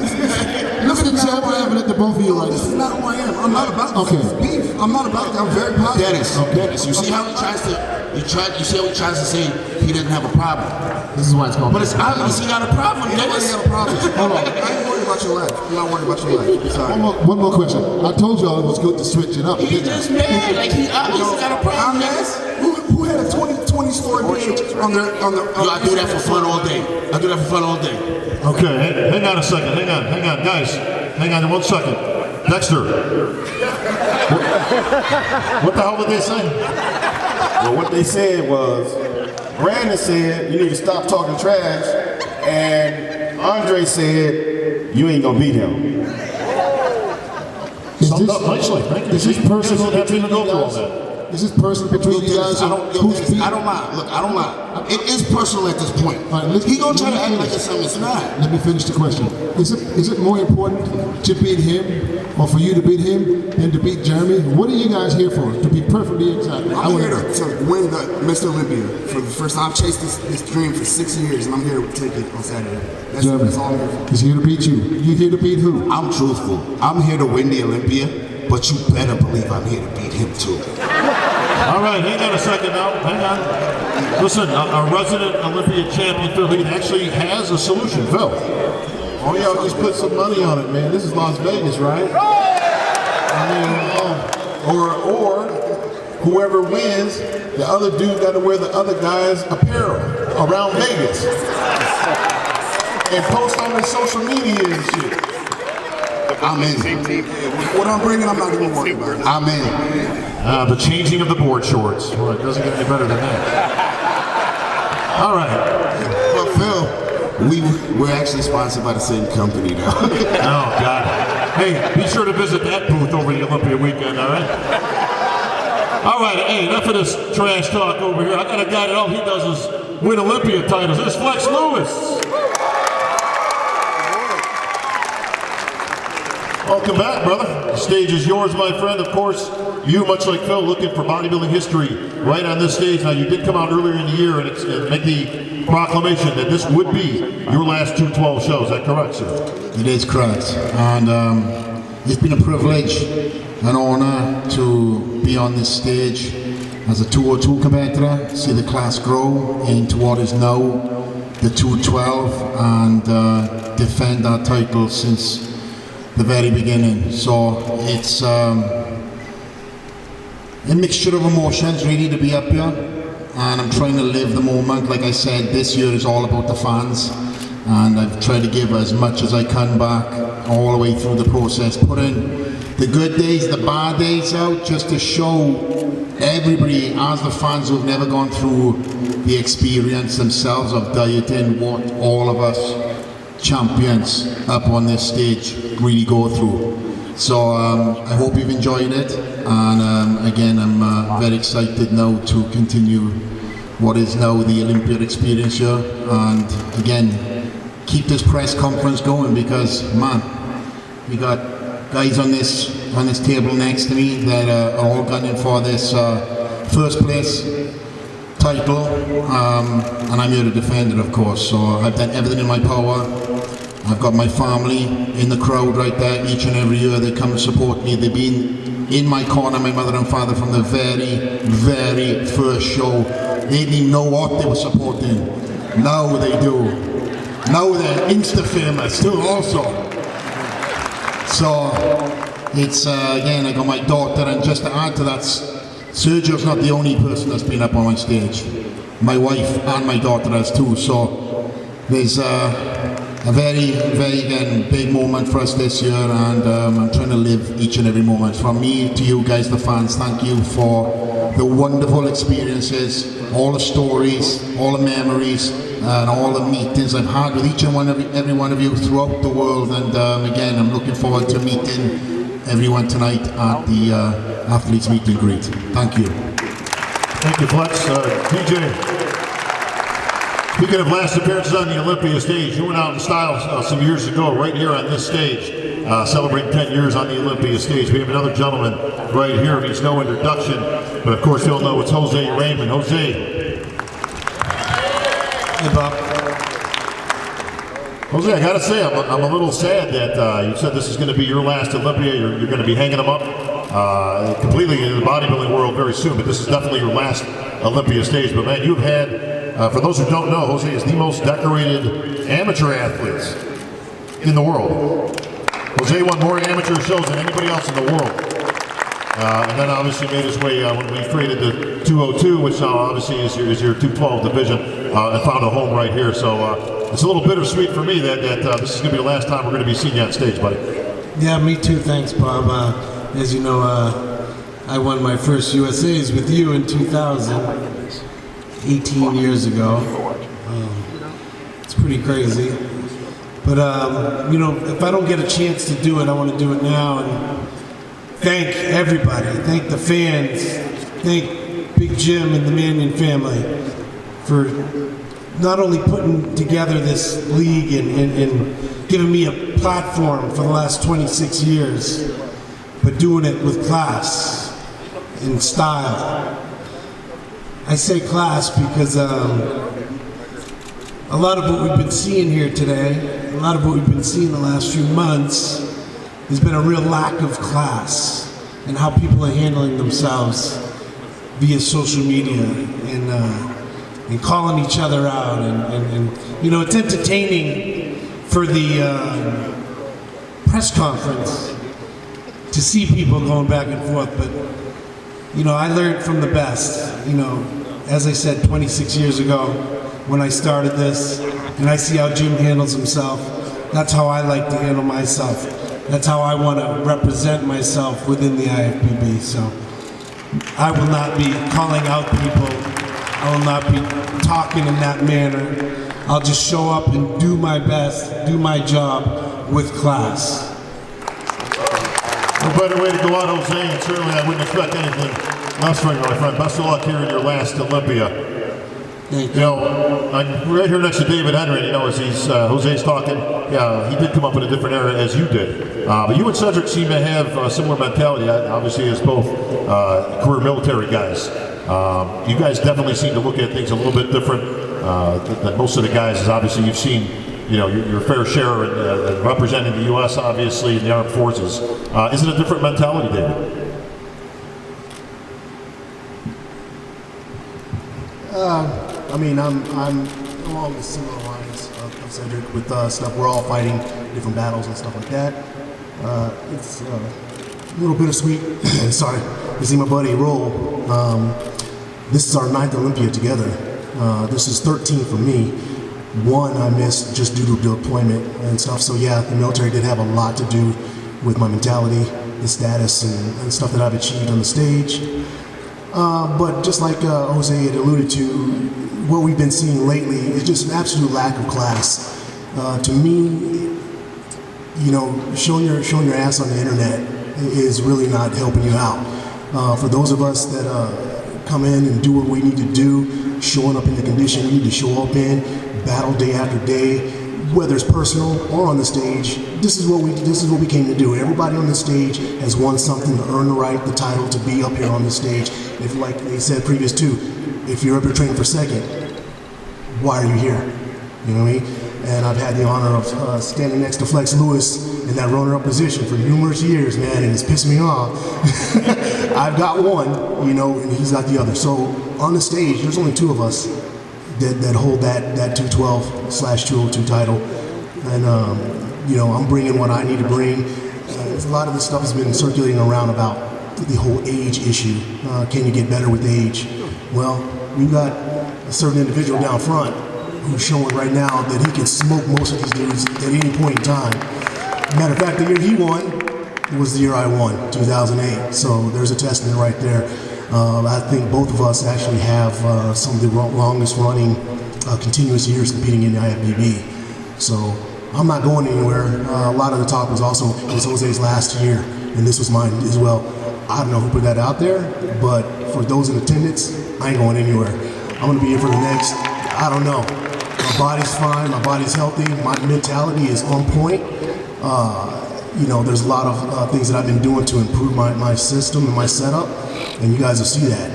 Look at the chair laughing at the both of you right now. This is not who I am. I'm not about this beef. I'm not about that. I'm very positive. Dennis, you see how he tries to, you see how he tries to say he doesn't have a problem. This is why it's called. But it's obvious he got a problem, Dennis. He got a problem. Hold on. I ain't worried about your life. I'm not worried about your life. I'm sorry. One more question. I told y'all it was good to switch it up. He just mad. Like he obviously got a problem, Dennis. Who had a 20 story page on the Yo, I do that for fun all day. Okay, hang on a second. Hang on, guys. Hang on 1 second. Dexter. What the hell did they say? Well, what they said was, Brandon said you need to stop talking trash, and Andre said you ain't gonna beat him. Summed up nicely. Thank you. Is this personal between you go through all guys? that. Is this personal between you guys? I don't lie. Look, I don't lie. It is personal at this point. He gonna try to act like it's something it's not. Let me finish the question. Is it more important to beat him, or for you to beat him, than to beat Jeremy? What are you guys here for? To be perfectly exact. I'm here to win the Mr. Olympia for the first time. I've chased this dream for 6 years, and I'm here to take it on Saturday. That's all I'm here for. He's here to beat you. You here to beat who? I'm truthful. I'm here to win the Olympia, but you better believe I'm here to beat him too. All right, hang on a second now. Hang on. Listen, our resident Olympia champion, Phil Heath, actually has a solution. Phil. Oh, y'all just put some money on it, man. This is Las Vegas, right? I mean, or whoever wins, the other dude got to wear the other guy's apparel around Vegas and post on their social media and shit. I'm in. What I'm bringing, I'm not even worried about it. I'm in. The changing of the board shorts. Well, it doesn't get any better than that. All right. But Phil, we're actually sponsored by the same company now. Oh, God. Hey, be sure to visit that booth over the Olympia weekend, all right? All right, hey, enough of this trash talk over here. I got a guy that all he does is win Olympia titles. This is Flex Lewis. Welcome back, brother. The stage is yours, my friend. Of course, you, much like Phil, looking for bodybuilding history right on this stage. Now, you did come out earlier in the year and make the proclamation that this would be your last 212 shows. Is that correct, sir? It is correct. And it's been a privilege, an honor to be on this stage as a 202 competitor, see the class grow into what is now the 212 and defend our title since the very beginning. So it's a mixture of emotions really to be up here, and I'm trying to live the moment. Like I said, this year is all about the fans, and I've tried to give as much as I can back all the way through the process, putting the good days, the bad days out, just to show everybody, as the fans who have never gone through the experience themselves of dieting, what all of us champions up on this stage really go through. So I hope you've enjoyed it, and again, I'm very excited now to continue what is now the Olympia experience here, and again, keep this press conference going, because man, we got guys on this table next to me that are all gunning for this first place title, and I'm here to defend it, of course. So I've done everything in my power. I've got my family in the crowd right there each and every year. They come and support me. They've been in my corner, my mother and father, from the very, very first show. They didn't even know what they were supporting. Now they do. Now they're Insta famous too also. So it's again, I got my daughter, and just to add to that, Sergio's not the only person that's been up on my stage. My wife and my daughter has too. So there's a very, very, again, big moment for us this year, and I'm trying to live each and every moment. From me to you guys, the fans, thank you for the wonderful experiences, all the stories, all the memories, and all the meetings I've had with each and every one of you throughout the world. And again, I'm looking forward to meeting everyone tonight at the Athletes Meet and Greet. Thank you. Thank you, Flex. DJ. Speaking of last appearances on the Olympia stage, you went out in style some years ago, right here on this stage, celebrating 10 years on the Olympia stage. We have another gentleman right here. He's no introduction, but of course you'll know it's Jose Raymond. Jose. Hey, Bob. Jose, I gotta say, I'm a little sad that you said this is going to be your last Olympia. You're going to be hanging them up completely in the bodybuilding world very soon, but this is definitely your last Olympia stage. But man, you've had, for those who don't know, Jose is the most decorated amateur athlete in the world. Jose won more amateur shows than anybody else in the world. And then obviously made his way when we created the 202, which now obviously is your 212 division, and found a home right here. So it's a little bittersweet for me that this is going to be the last time we're going to be seeing you on stage, buddy. Yeah, me too. Thanks, Bob. As you know, I won my first USAs with you in 2000. 18 years ago. It's pretty crazy. But, you know, if I don't get a chance to do it, I want to do it now. And thank everybody. Thank the fans. Thank Big Jim and the Mannion family for not only putting together this league and giving me a platform for the last 26 years, but doing it with class and style. I say class because a lot of what we've been seeing here today, a lot of what we've been seeing the last few months, has been a real lack of class and how people are handling themselves via social media and calling each other out. And you know, it's entertaining for the press conference to see people going back and forth, but you know, I learned from the best. You know, as I said 26 years ago when I started this, and I see how Jim handles himself, that's how I like to handle myself. That's how I want to represent myself within the IFBB. So I will not be calling out people. I will not be talking in that manner. I'll just show up and do my best, do my job with class. No better way to go out, Jose, and certainly I wouldn't expect anything less from you, my friend. Best of luck here in your last Olympia. Thank You know, I'm right here next to David Henry. You know, as Jose's talking, yeah, he did come up in a different era as you did. But you and Cedric seem to have a similar mentality, obviously, as both career military guys. You guys definitely seem to look at things a little bit different than most of the guys. As obviously, you've seen, you know, your fair share in representing the U.S. obviously in the armed forces. Is it a different mentality, David? I mean, I'm along the similar lines of Cedric with stuff. We're all fighting different battles and stuff like that. It's a little bittersweet. Sorry, to see my buddy roll. This is our 9th Olympia together. This is 13 for me. One I missed just due to deployment and stuff. So yeah, the military did have a lot to do with my mentality, the status, and stuff that I've achieved on the stage. But just like Jose had alluded to, what we've been seeing lately is just an absolute lack of class. To me, you know, showing your ass on the internet is really not helping you out. For those of us that come in and do what we need to do, showing up in the condition we need to show up in, battle day after day, whether it's personal or on the stage, this is what we came to do. Everybody on the stage has won something to earn the right, the title to be up here on the stage. If, like they said previous too, if you're up here training for second, why are you here? You know what I mean? And I've had the honor of standing next to Flex Lewis in that runner-up position for numerous years, man, and it's pissed me off. I've got one, you know, and he's got the other. So on the stage, there's only 2 of us that hold that 212/202 title, and you know, I'm bringing what I need to bring. A lot of this stuff has been circulating around about the whole age issue. Can you get better with age? Well, we've got a certain individual down front who's showing right now that he can smoke most of these dudes at any point in time. Matter of fact, the year he won was the year I won, 2008. So there's a testament right there. I think both of us actually have some of the longest running continuous years competing in the IFBB. So I'm not going anywhere. A lot of the talk was Jose's last year, and this was mine as well. I don't know who put that out there, but for those in attendance, I ain't going anywhere. I'm gonna be here for the next, I don't know. My body's fine, my body's healthy, my mentality is on point. You know, there's a lot of things that I've been doing to improve my system and my setup, and you guys will see that.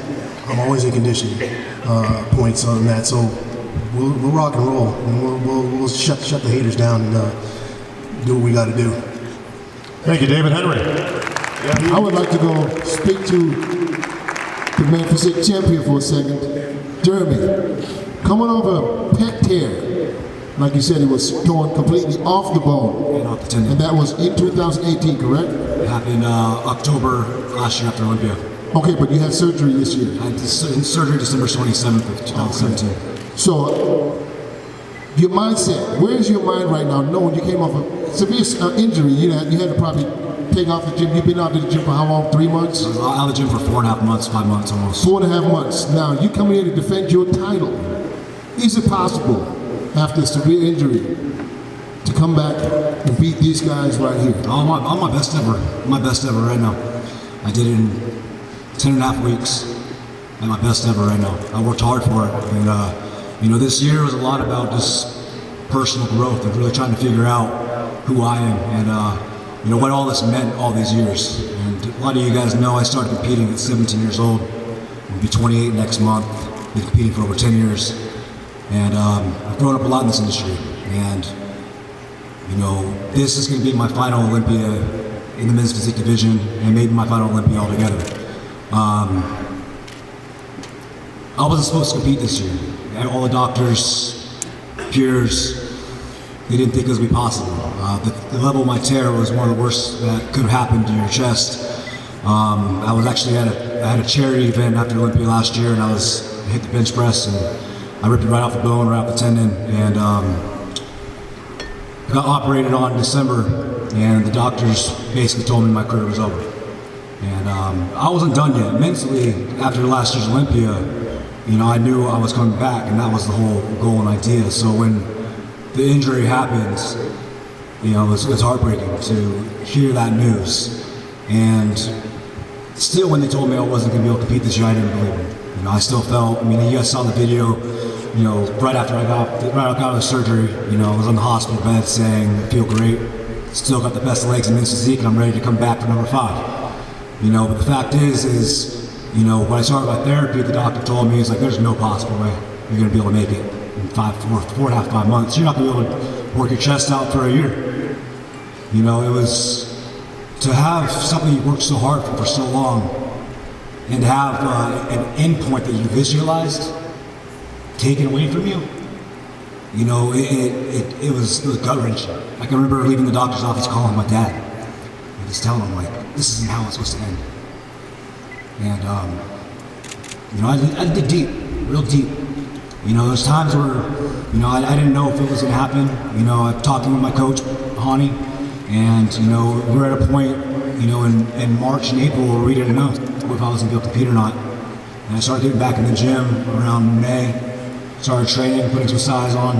I'm always in conditioning points on that, so we'll rock and roll, and we'll shut the haters down and do what we got to do. Thank you, David Henry. I would like to go speak to the man physique champion for a second, Jeremy. Coming over a pec tear. Like you said, it was torn completely off the bone. Off the tendon. And that was in 2018, correct? It happened October last year after Olympia. Okay, but you had surgery this year. I had surgery December 27th of 2017. Okay. So, your mindset, where is your mind right now, knowing you came off a severe injury? You had to probably take off the gym. You've been out to the gym for how long, 3 months? I was out of the gym for 4.5 months, 5 months almost. 4.5 months. Now, you come here to defend your title. Is it possible, after a severe injury, to come back and beat these guys right here? I'm my best ever. My best ever right now. I did it in 10.5 weeks. At my best ever right now. I worked hard for it. And, you know, this year was a lot about just personal growth and really trying to figure out who I am and, you know, what all this meant all these years. And a lot of you guys know I started competing at 17 years old. I'll be 28 next month. Been competing for over 10 years. And I've grown up a lot in this industry, and you know, this is going to be my final Olympia in the men's physique division, and maybe my final Olympia altogether. I wasn't supposed to compete this year. All the doctors, peers, they didn't think it was going to be possible. The level of my tear was one of the worst that could have happened to your chest. I was actually I had a charity event after Olympia last year, and I hit the bench press, and I ripped it right off the bone, right off the tendon, and got operated on in December, and the doctors basically told me my career was over. And I wasn't done yet. Mentally, after last year's Olympia, you know, I knew I was coming back, and that was the whole goal and idea. So when the injury happens, you know, it was heartbreaking to hear that news. And still, when they told me I wasn't going to be able to compete this year, I didn't believe it. You know, I still felt, I mean, you guys saw the video you know, right after I got out of the surgery, you know, I was on the hospital bed saying, I feel great, still got the best legs in men's physique, and I'm ready to come back for number 5. You know, but the fact is, you know, when I started my therapy, the doctor told me, he's like, there's no possible way you're going to be able to make it in 4.5, 5 months. You're not going to be able to work your chest out for a year. You know, it was to have something you worked so hard for so long and have an end point that you visualized taken away from you. You know, it was gut-wrenching. I can remember leaving the doctor's office calling my dad and just telling him, like, this isn't how it's supposed to end. And, you know, I dig deep, real deep. You know, there's times where, you know, I didn't know if it was going to happen. You know, I talked with my coach, Hani, and, you know, we were at a point, you know, in March and April where we didn't know if I was going to be able to compete or not. And I started getting back in the gym around May, started training, putting some size on,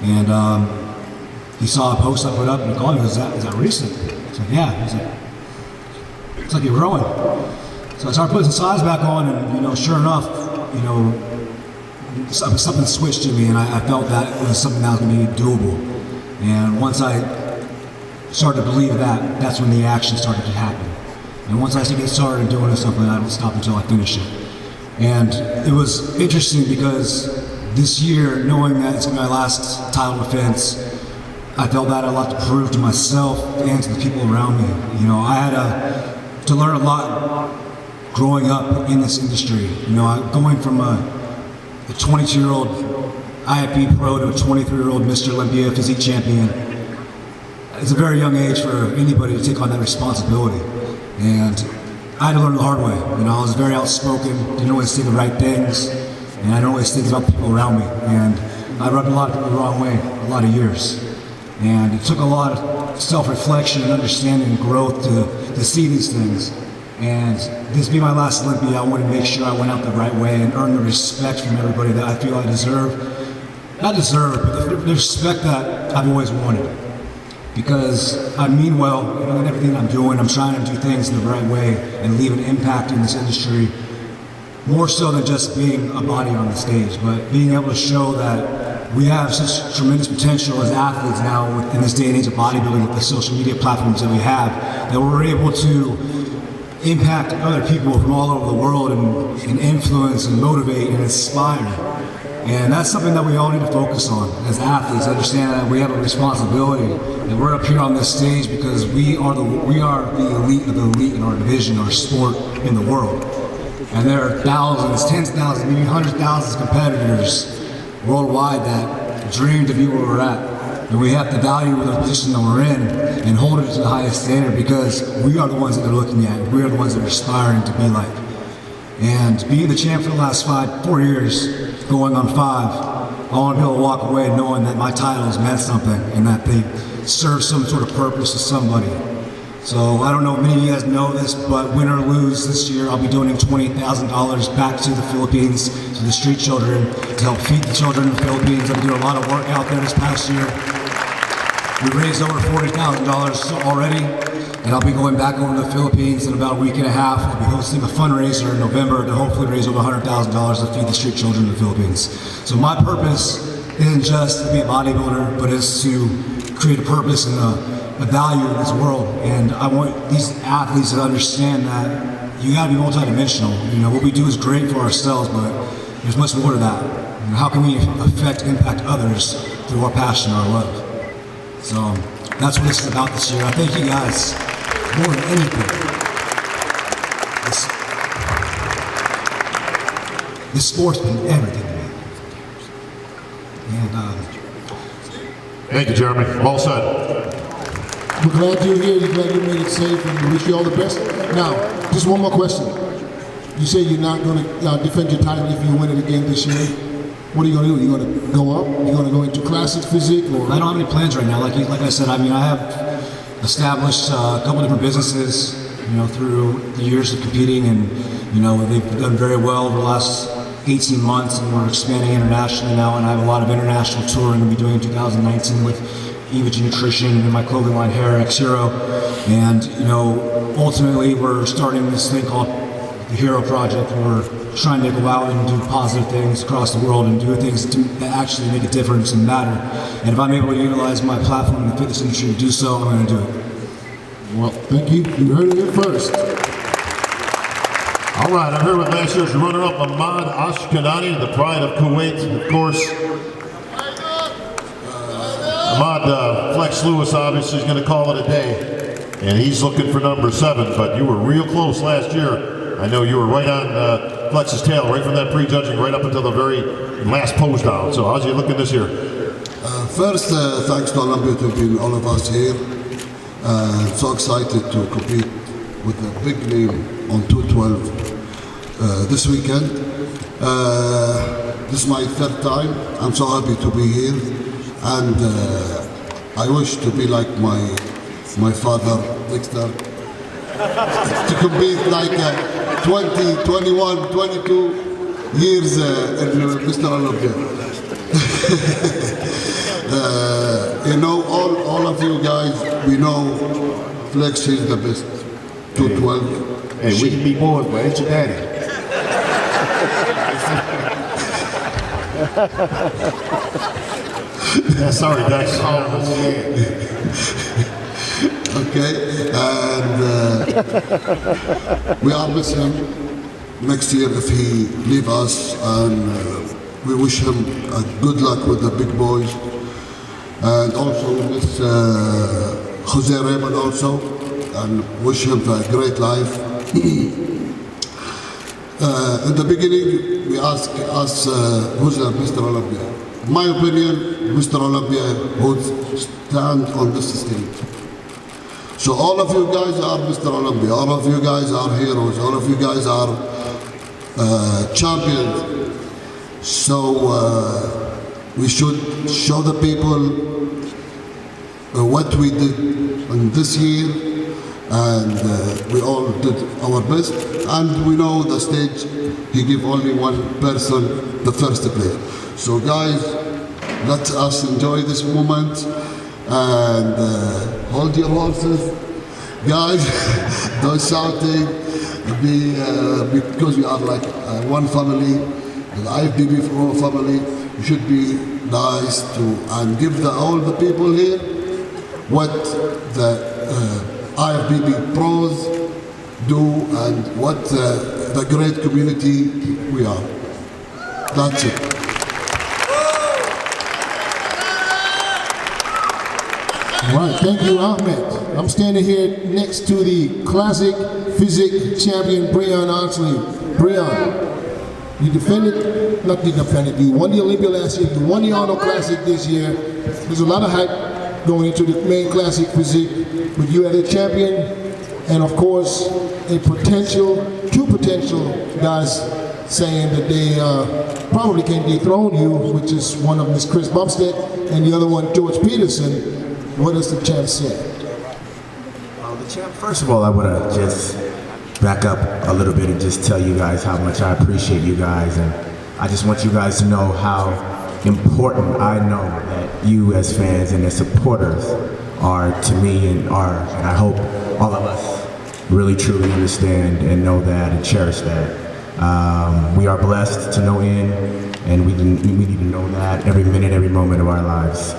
and he saw a post I put up and he called me, is that recent? I was like, yeah. He's like, it's like you're growing. So I started putting some size back on, and, you know, sure enough, you know, something switched to me, and I felt that it was something that was going to be doable. And once I started to believe that, that's when the action started to happen. And once I get started doing something, I don't stop until I finish it. And it was interesting because this year, knowing that it's my last title defense, I felt that I had a lot to prove to myself and to the people around me. You know, I had to learn a lot growing up in this industry. You know, going from a 22-year-old IFB pro to a 23-year-old Mr. Olympia physique champion. It's a very young age for anybody to take on that responsibility. And I had to learn the hard way. You know, I was very outspoken, didn't always say the right things, and I didn't always think about the people around me. And I rubbed a lot of people the wrong way a lot of years. And it took a lot of self-reflection and understanding and growth to see these things. And this being my last Olympia, I wanted to make sure I went out the right way and earned the respect from everybody that I feel I deserve. Not deserve, but the respect that I've always wanted. Because I mean well, you know, in everything I'm doing, I'm trying to do things in the right way and leave an impact in this industry, more so than just being a body on the stage, but being able to show that we have such tremendous potential as athletes now in this day and age of bodybuilding with the social media platforms that we have, that we're able to impact other people from all over the world and influence and motivate and inspire. And that's something that we all need to focus on as athletes, understand that we have a responsibility, and we're up here on this stage because we are the elite of the elite in our division, our sport in the world. And there are thousands, tens of thousands, maybe hundreds of thousands of competitors worldwide that dream to be where we're at. And we have to value the position that we're in and hold it to the highest standard because we are the ones that they're looking at. We are the ones that are aspiring to be like. And being the champ for the last 4 years, going on 5, I want to be able to walk away knowing that my title has meant something and that they serve some sort of purpose to somebody. So I don't know if many of you guys know this, but win or lose this year, I'll be donating $20,000 back to the Philippines, to the street children, to help feed the children in the Philippines. I've been doing a lot of work out there this past year. We raised over $40,000 already, and I'll be going back over to the Philippines in about a week and a half. I'll be hosting a fundraiser in November to hopefully raise over $100,000 to feed the street children in the Philippines. So my purpose isn't just to be a bodybuilder, but it's to create a purpose and a value in this world. And I want these athletes to understand that you gotta be multidimensional. You know, what we do is great for ourselves, but there's much more to that. And how can we impact others through our passion, our love? So that's what this is about this year. I thank you guys more than anything. This sport's been everything to me. And thank you, Jeremy. All said. We're glad you're here. We're glad you made it safe, and we wish you all the best. Now, just one more question. You say you're not going to defend your title if you win it again this year. What are you going to do? Are you going to go up? Are you going to go into classic physique? Or? I don't have any plans right now. Like I said, I mean, I have established a couple different businesses, you know, through the years of competing, and, you know, they've done very well over the last 18 months, and we're expanding internationally now, and I have a lot of international touring to be doing in 2019 with Evage Nutrition and my clothing line Hair X Hero. And, you know, ultimately we're starting this thing called hero project. We're trying to go out and do positive things across the world and do things that actually make a difference and matter. And if I'm able to utilize my platform in the fitness industry to do so, I'm going to do it. Well, thank you. You heard it here first. All right, I'm here with last year's runner-up, Ahmad Ashkenani, the pride of Kuwait, of course. Ahmad, Flex Lewis obviously is going to call it a day, and he's looking for number 7, but you were real close last year. I know you were right on Flex's tail, right from that prejudging, right up until the very last pose down. So how's he looking this year? First, thanks to Olympia to be all of us here. I'm so excited to compete with a big name on 212 this weekend. This is my 3rd time. I'm so happy to be here. And I wish to be like my father, Dexter, to compete like 20, 21, 22 years in Mr. Olympia. You know, all of you guys, we know Flex is the best. 212. Hey, we can be boys, but ain't your daddy. Yeah, sorry, Dex. Okay, and we are with him next year if he leave us, and we wish him good luck with the big boys, and also with Jose Raymond also, and wish him a great life. In the beginning, we ask us who's Mr. Olympia. My opinion, Mr. Olympia would stand on this stage. So all of you guys are Mr. Olympia, all of you guys are heroes, all of you guys are champions. So we should show the people what we did in this year, and we all did our best. And we know the stage, he gave only one person the first place. So guys, let us enjoy this moment and hold your horses. Guys, don't shouting, because we are like one family, the IFBB family. You should be nice to and give all the people here what the IFBB pros do and what the great community we are. That's it. All right, thank you, Ahmed. I'm standing here next to the classic physique champion, Breon Oxley. Breon, you you won the Olympia last year, you won the Arnold Classic this year. There's a lot of hype going into the main classic physique, but you are the champion, and of course, two potential guys saying that they probably can dethrone you, which is one of them is Chris Bumstead, and the other one, George Peterson. What does the champ say? Well, the champ, first of all, I want to just back up a little bit and just tell you guys how much I appreciate you guys, and I just want you guys to know how important I know that you as fans and as supporters are to me, and I hope all of us really truly understand and know that and cherish that. We are blessed to no end, and we need to know that every minute, every moment of our lives.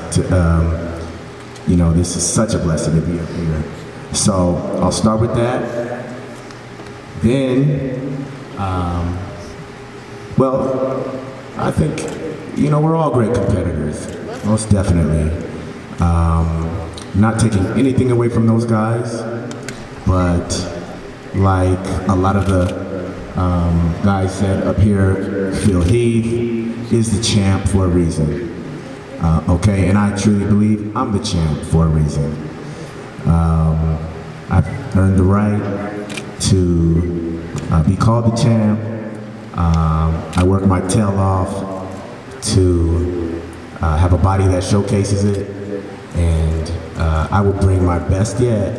You know, this is such a blessing to be up here. So I'll start with that. Then, well, I think, you know, we're all great competitors, most definitely. Not taking anything away from those guys, but like a lot of the guys said up here, Phil Heath is the champ for a reason. Okay, and I truly believe I'm the champ for a reason. I've earned the right to be called the champ. I work my tail off to have a body that showcases it, and I will bring my best yet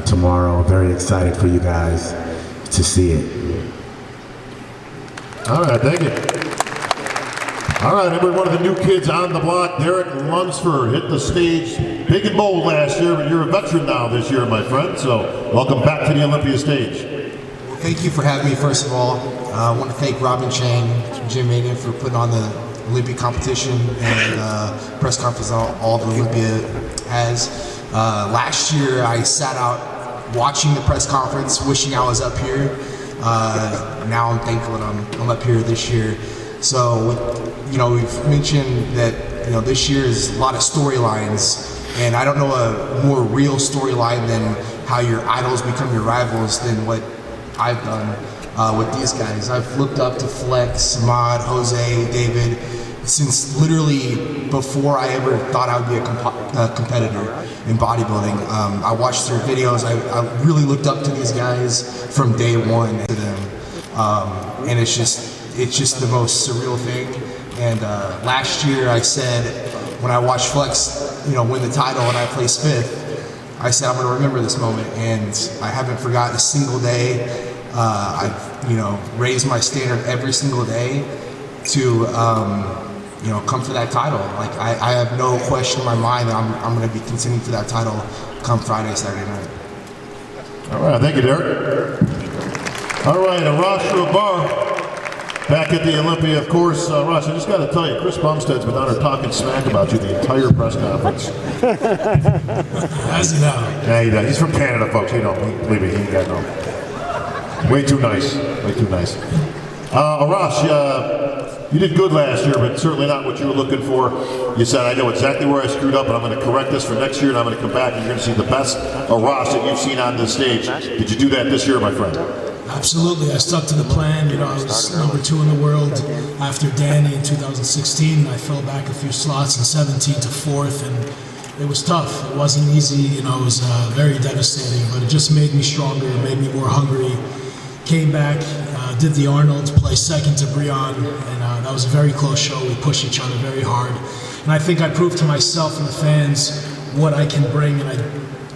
tomorrow. Very excited for you guys to see it. All right, thank you. All right, everybody, one of the new kids on the block, Derek Lunsford, hit the stage big and bold last year, but you're a veteran now this year, my friend, so welcome back to the Olympia stage. Okay, Thank you for having me, first of all. I want to thank Robin Chang, Jim Maiden for putting on the Olympia competition and press conference all the Olympia has. Last year, I sat out watching the press conference, wishing I was up here. Now I'm thankful that I'm up here this year. So, we've mentioned that, this year is a lot of storylines, and I don't know a more real storyline than how your idols become your rivals than what I've done with these guys. I've looked up to Flex, Ahmad, Jose, David, since literally before I ever thought I would be a competitor in bodybuilding. I watched their videos. I really looked up to these guys from day one to them, and it's just the most surreal thing. And last year I said, when I watched Flex, win the title and I placed 5th, I said I'm going to remember this moment, and I haven't forgotten a single day. I've raised my standard every single day to come for that title. Like I have no question in my mind that I'm going to be contending for that title come Friday, Saturday night. All right, thank you, Derek. All right, Arash Rabar. Back at the Olympia, of course. Russ, I just got to tell you, Chris Bumstead's been down there talking smack about you the entire press conference. As he now. Yeah, he does. He's from Canada, folks. Believe me, he ain't got no. Way too nice. Way too nice. Arash, you did good last year, but certainly not what you were looking for. You said, I know exactly where I screwed up, and I'm going to correct this for next year, and I'm going to come back, and you're going to see the best Arash that you've seen on this stage. Did you do that this year, my friend? Absolutely, I stuck to the plan. I was number 2 in the world after Danny in 2016, and I fell back a few slots in 17 to 4th, and it was tough. It wasn't easy, it was very devastating, but it just made me stronger, it made me more hungry. Came back, did the Arnold, placed 2nd to Breon, and that was a very close show. We pushed each other very hard, and I think I proved to myself and the fans what I can bring, and I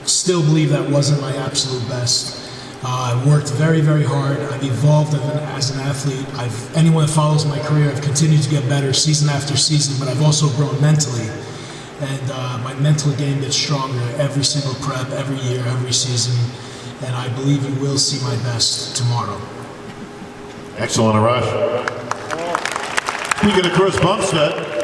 still believe that wasn't my absolute best. I worked very, very hard. I've evolved as an athlete. Anyone that follows my career, I've continued to get better season after season, but I've also grown mentally. And my mental game gets stronger every single prep, every year, every season. And I believe you will see my best tomorrow. Excellent, Arash. Speaking of Chris Bumstead,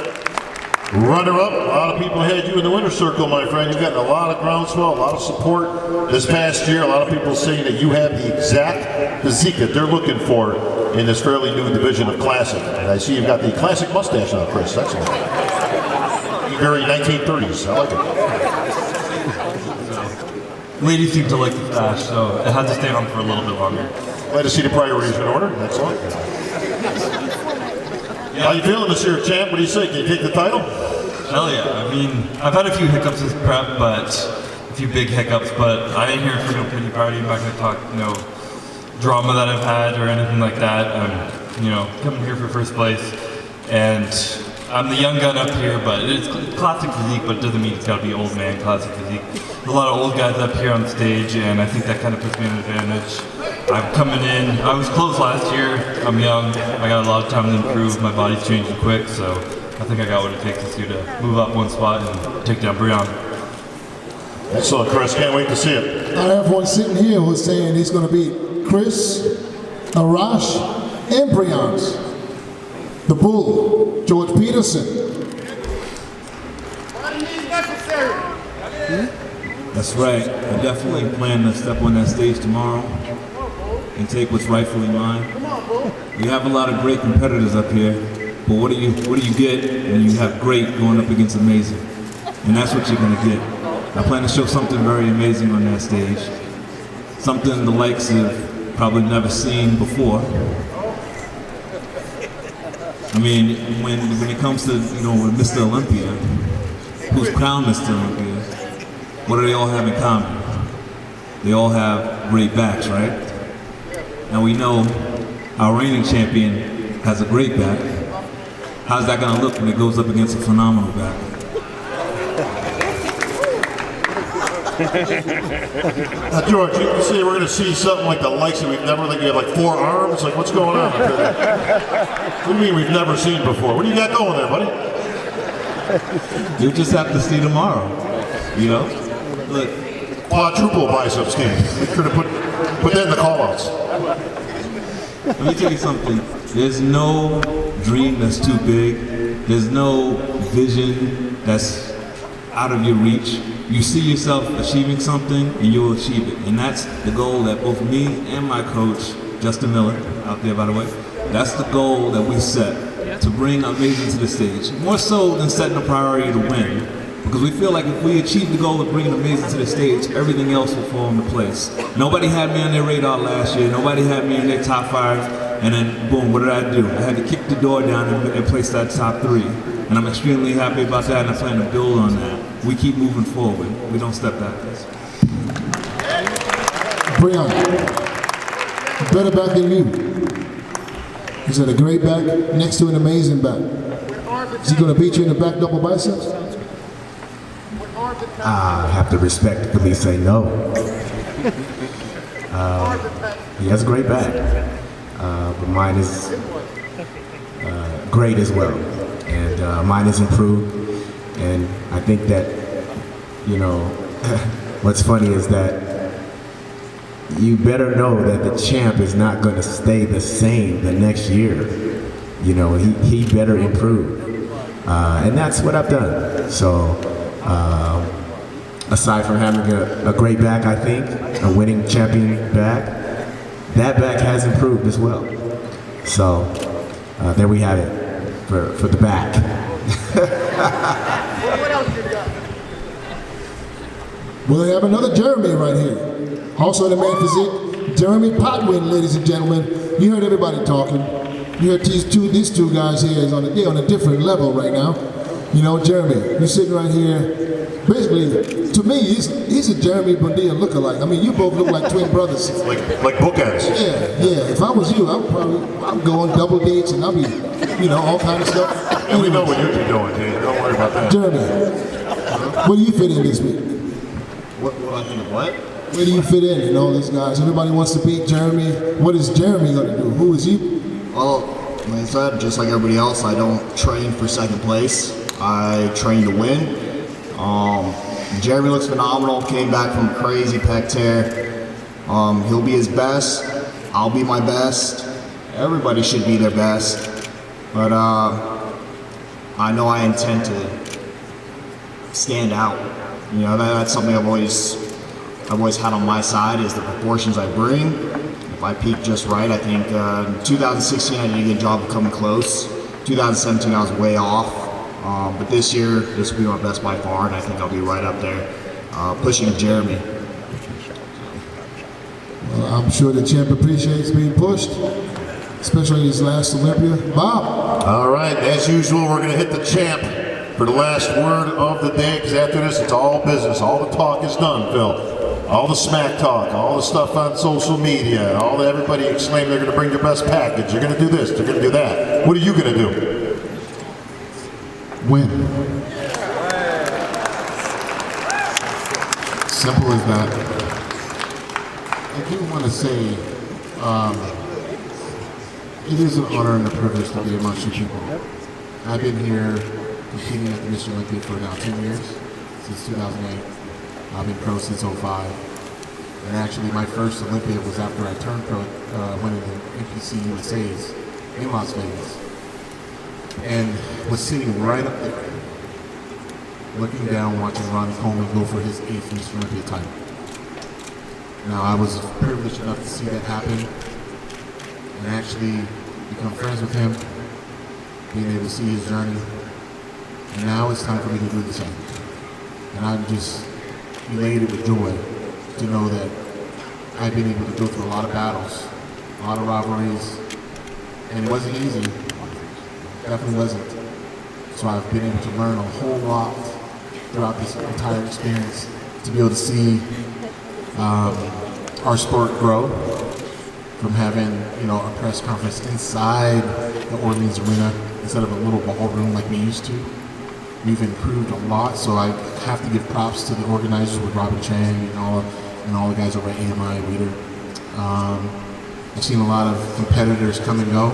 runner-up, a lot of people had you in the winner's circle, my friend. You've gotten a lot of groundswell, a lot of support this past year. A lot of people saying that you have the exact physique that they're looking for in this fairly new division of classic. And I see you've got the classic mustache now, Chris. Excellent. Very 1930s. I like it. Ladies seem to like the stash, so it had to stay on for a little bit longer. Glad to see the priorities in order. Excellent. How you feeling this year, champ? What do you say? Can you take the title? Hell yeah. I mean, I've had a few hiccups this prep, but a few big hiccups, but I ain't here for no pity party. I'm not going to talk, drama that I've had or anything like that. I'm, coming here for first place, and I'm the young gun up here, but it's classic physique, but it doesn't mean it's got to be old man classic physique. There's a lot of old guys up here on stage, and I think that kind of puts me at an advantage. I'm coming in, I was close last year, I'm young, I got a lot of time to improve, my body's changing quick, so I think I got what it takes this year to move up one spot and take down Breon. Excellent, Chris, can't wait to see it. Now everyone sitting here was saying he's going to beat Chris, Arash, and Breon's. The Bull, George Peterson. That's right, I definitely plan to step on that stage tomorrow and take what's rightfully mine. We have a lot of great competitors up here, but what do you get when you have great going up against amazing? And that's what you're gonna get. I plan to show something very amazing on that stage, something the likes have probably never seen before. I mean, when it comes to with Mr. Olympia, who's crowned Mr. Olympia, what do they all have in common? They all have great backs, right? And we know our reigning champion has a great back. How's that gonna look when it goes up against a phenomenal back? Now, George, you say we're going to see something like the likes that we've never, like you have like 4 arms? Like, what's going on? What do you mean we've never seen before? What do you got going there, buddy? You'll just have to see tomorrow, Look. Quadruple biceps game. Could have but then the call-outs. Let me tell you something. There's no dream that's too big. There's no vision that's out of your reach. You see yourself achieving something and you'll achieve it. And that's the goal that both me and my coach, Justin Miller, out there by the way, that's the goal that we set, to bring Amazing to the stage. More so than setting a priority to win. Because we feel like if we achieve the goal of bringing Amazing to the stage, everything else will fall into place. Nobody had me on their radar last year. Nobody had me in their top 5. And then, boom, what did I do? I had to kick the door down and place that top 3. And I'm extremely happy about that, and I plan to build on that. We keep moving forward. We don't step backwards. Breon, better back than you. He's got a great back next to an amazing back. Is he going to beat you in the back double biceps? I have to respectfully say no. He has a great back, but mine is great as well. And mine is improved. And I think that, you know, what's funny is that you better know that the champ is not going to stay the same the next year. You know, he better improve. And that's what I've done. So, aside from having a great back, I think, a winning champion back, that back has improved as well. So, there we have it for the back. Well, they have another Jeremy right here. Also the man physique, Jeremy Potwin, ladies and gentlemen. You heard everybody talking. You heard these two guys here is on a different level right now. You know, Jeremy, you're sitting right here. Basically, to me, he's a Jeremy Bonilla lookalike. I mean, you both look like twin brothers. Like bookends. Yeah. If I was you, I'd go on double dates and I'd be, you know, all kind of stuff. And we know what you're doing, dude. Don't worry about that. Jeremy, where do you fit in this week? What I think of what? Where do you fit in all these guys? Everybody wants to beat Jeremy. What is Jeremy going to do? Who is he? Well, like I said, just like everybody else, I don't train for second place. I train to win. Jeremy looks phenomenal. Came back from a crazy pec tear. He'll be his best. I'll be my best. Everybody should be their best. But I know I intend to stand out. You know, that's something I've always had on my side, is the proportions I bring. If I peak just right, I think 2016 I did a good job of coming close. 2017 I was way off. But this year, this will be my best by far, and I think I'll be right up there, pushing Jeremy. Well, I'm sure the champ appreciates being pushed, especially his last Olympia. Bob. All right, as usual, we're going to hit the champ for the last word of the day, because after this, it's all business. All the talk is done, Phil. All the smack talk, all the stuff on social media, everybody exclaim they're going to bring their best package. They're going to do this, they're going to do that. What are you going to do? Win. Simple as that. I do want to say, it is an honor and a privilege to be amongst you people. I've been here competing at the Mr. Olympia for now 10 years, since 2008. I've been pro since 05. And actually my first Olympia was after I turned pro, winning the NPC USA's in Las Vegas. And was sitting right up there, looking down, watching Ronnie Coleman go for his 8th Mr. Olympia title. Now, I was privileged enough to see that happen and actually become friends with him, being able to see his journey. And now it's time for me to do the same. And I'm just elated with joy to know that I've been able to go through a lot of battles, a lot of rivalries, and it wasn't easy. Definitely wasn't. So I've been able to learn a whole lot throughout this entire experience, to be able to see our sport grow from having, you know, a press conference inside the Orleans Arena instead of a little ballroom like we used to. We've improved a lot, so I have to give props to the organizers with Robin Chang and all the guys over at AMI, Reader. I've seen a lot of competitors come and go.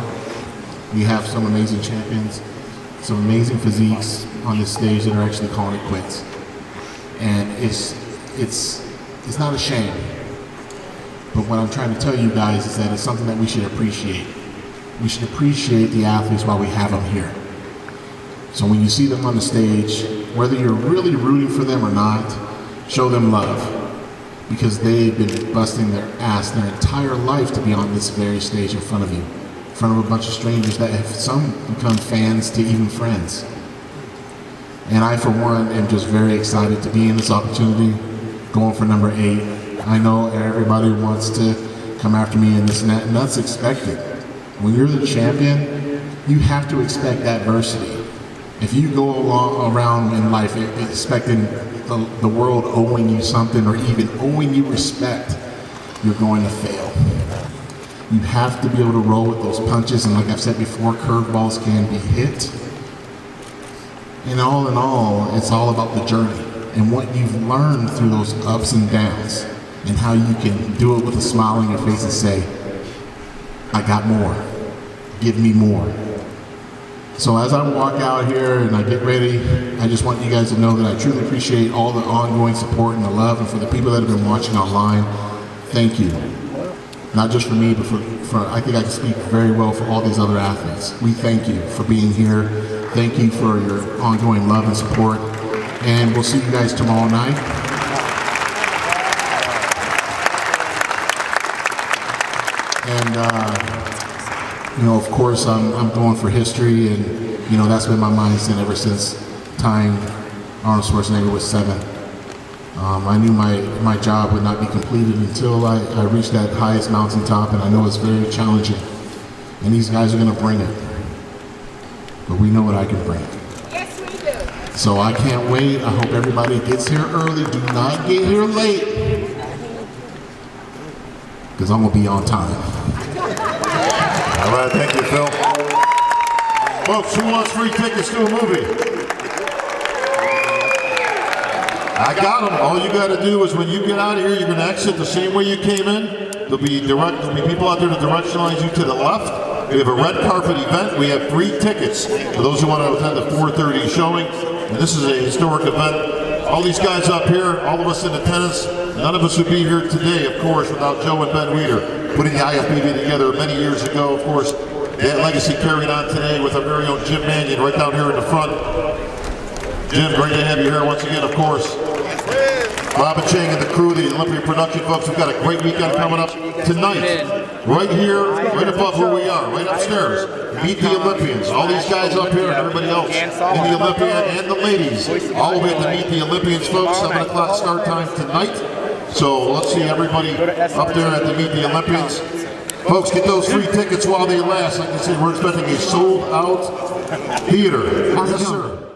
We have some amazing champions, some amazing physiques on this stage that are actually calling it quits. And it's not a shame. But what I'm trying to tell you guys is that it's something that we should appreciate. We should appreciate the athletes while we have them here. So when you see them on the stage, whether you're really rooting for them or not, show them love, because they've been busting their ass their entire life to be on this very stage in front of you, in front of a bunch of strangers that have some become fans to even friends. And I, for one, am just very excited to be in this opportunity, going for number 8. I know everybody wants to come after me in this net, and that's expected. When you're the champion, you have to expect adversity. If you go around in life expecting the world owing you something or even owing you respect, you're going to fail. You have to be able to roll with those punches, and like I've said before, curveballs can be hit. And all in all, it's all about the journey and what you've learned through those ups and downs, and how you can do it with a smile on your face and say, I got more, give me more. So as I walk out here and I get ready, I just want you guys to know that I truly appreciate all the ongoing support and the love, and for the people that have been watching online, thank you. Not just for me, but for I think I can speak very well for all these other athletes. We thank you for being here. Thank you for your ongoing love and support. And we'll see you guys tomorrow night. And, you know, of course, I'm going for history, and, you know, that's been my mindset ever since tying Arnold Schwarzenegger with 7. I knew my job would not be completed until I reached that highest mountaintop, and I know it's very challenging. And these guys are going to bring it. But we know what I can bring. Yes, we do. So I can't wait. I hope everybody gets here early. Do not get here late, because I'm going to be on time. All right, thank you, Phil. Folks, who wants free tickets to a movie? I got them. All you got to do is when you get out of here, you're going to exit the same way you came in. There'll be people out there to directionalize you to the left. We have a red carpet event. We have free tickets for those who want to attend the 4:30 showing. And this is a historic event. All these guys up here, all of us in attendance, none of us would be here today, of course, without Joe and Ben Weeder putting the IFBB together many years ago. Of course, that legacy carried on today with our very own Jim Mannion right down here in the front. Jim, great to have you here once again, of course. Robin Chang and the crew, the Olympia production folks, we've got a great weekend coming up tonight. Right here, right above where we are, right upstairs. Meet the Olympians. All these guys up here and everybody else in the Olympia, and the ladies. All the way to Meet the Olympians, folks. 7 o'clock start time tonight. So let's see everybody up there at the Meet the Olympians. Folks, get those free tickets while they last. Like I said, we're expecting a sold-out theater. Yes, sir.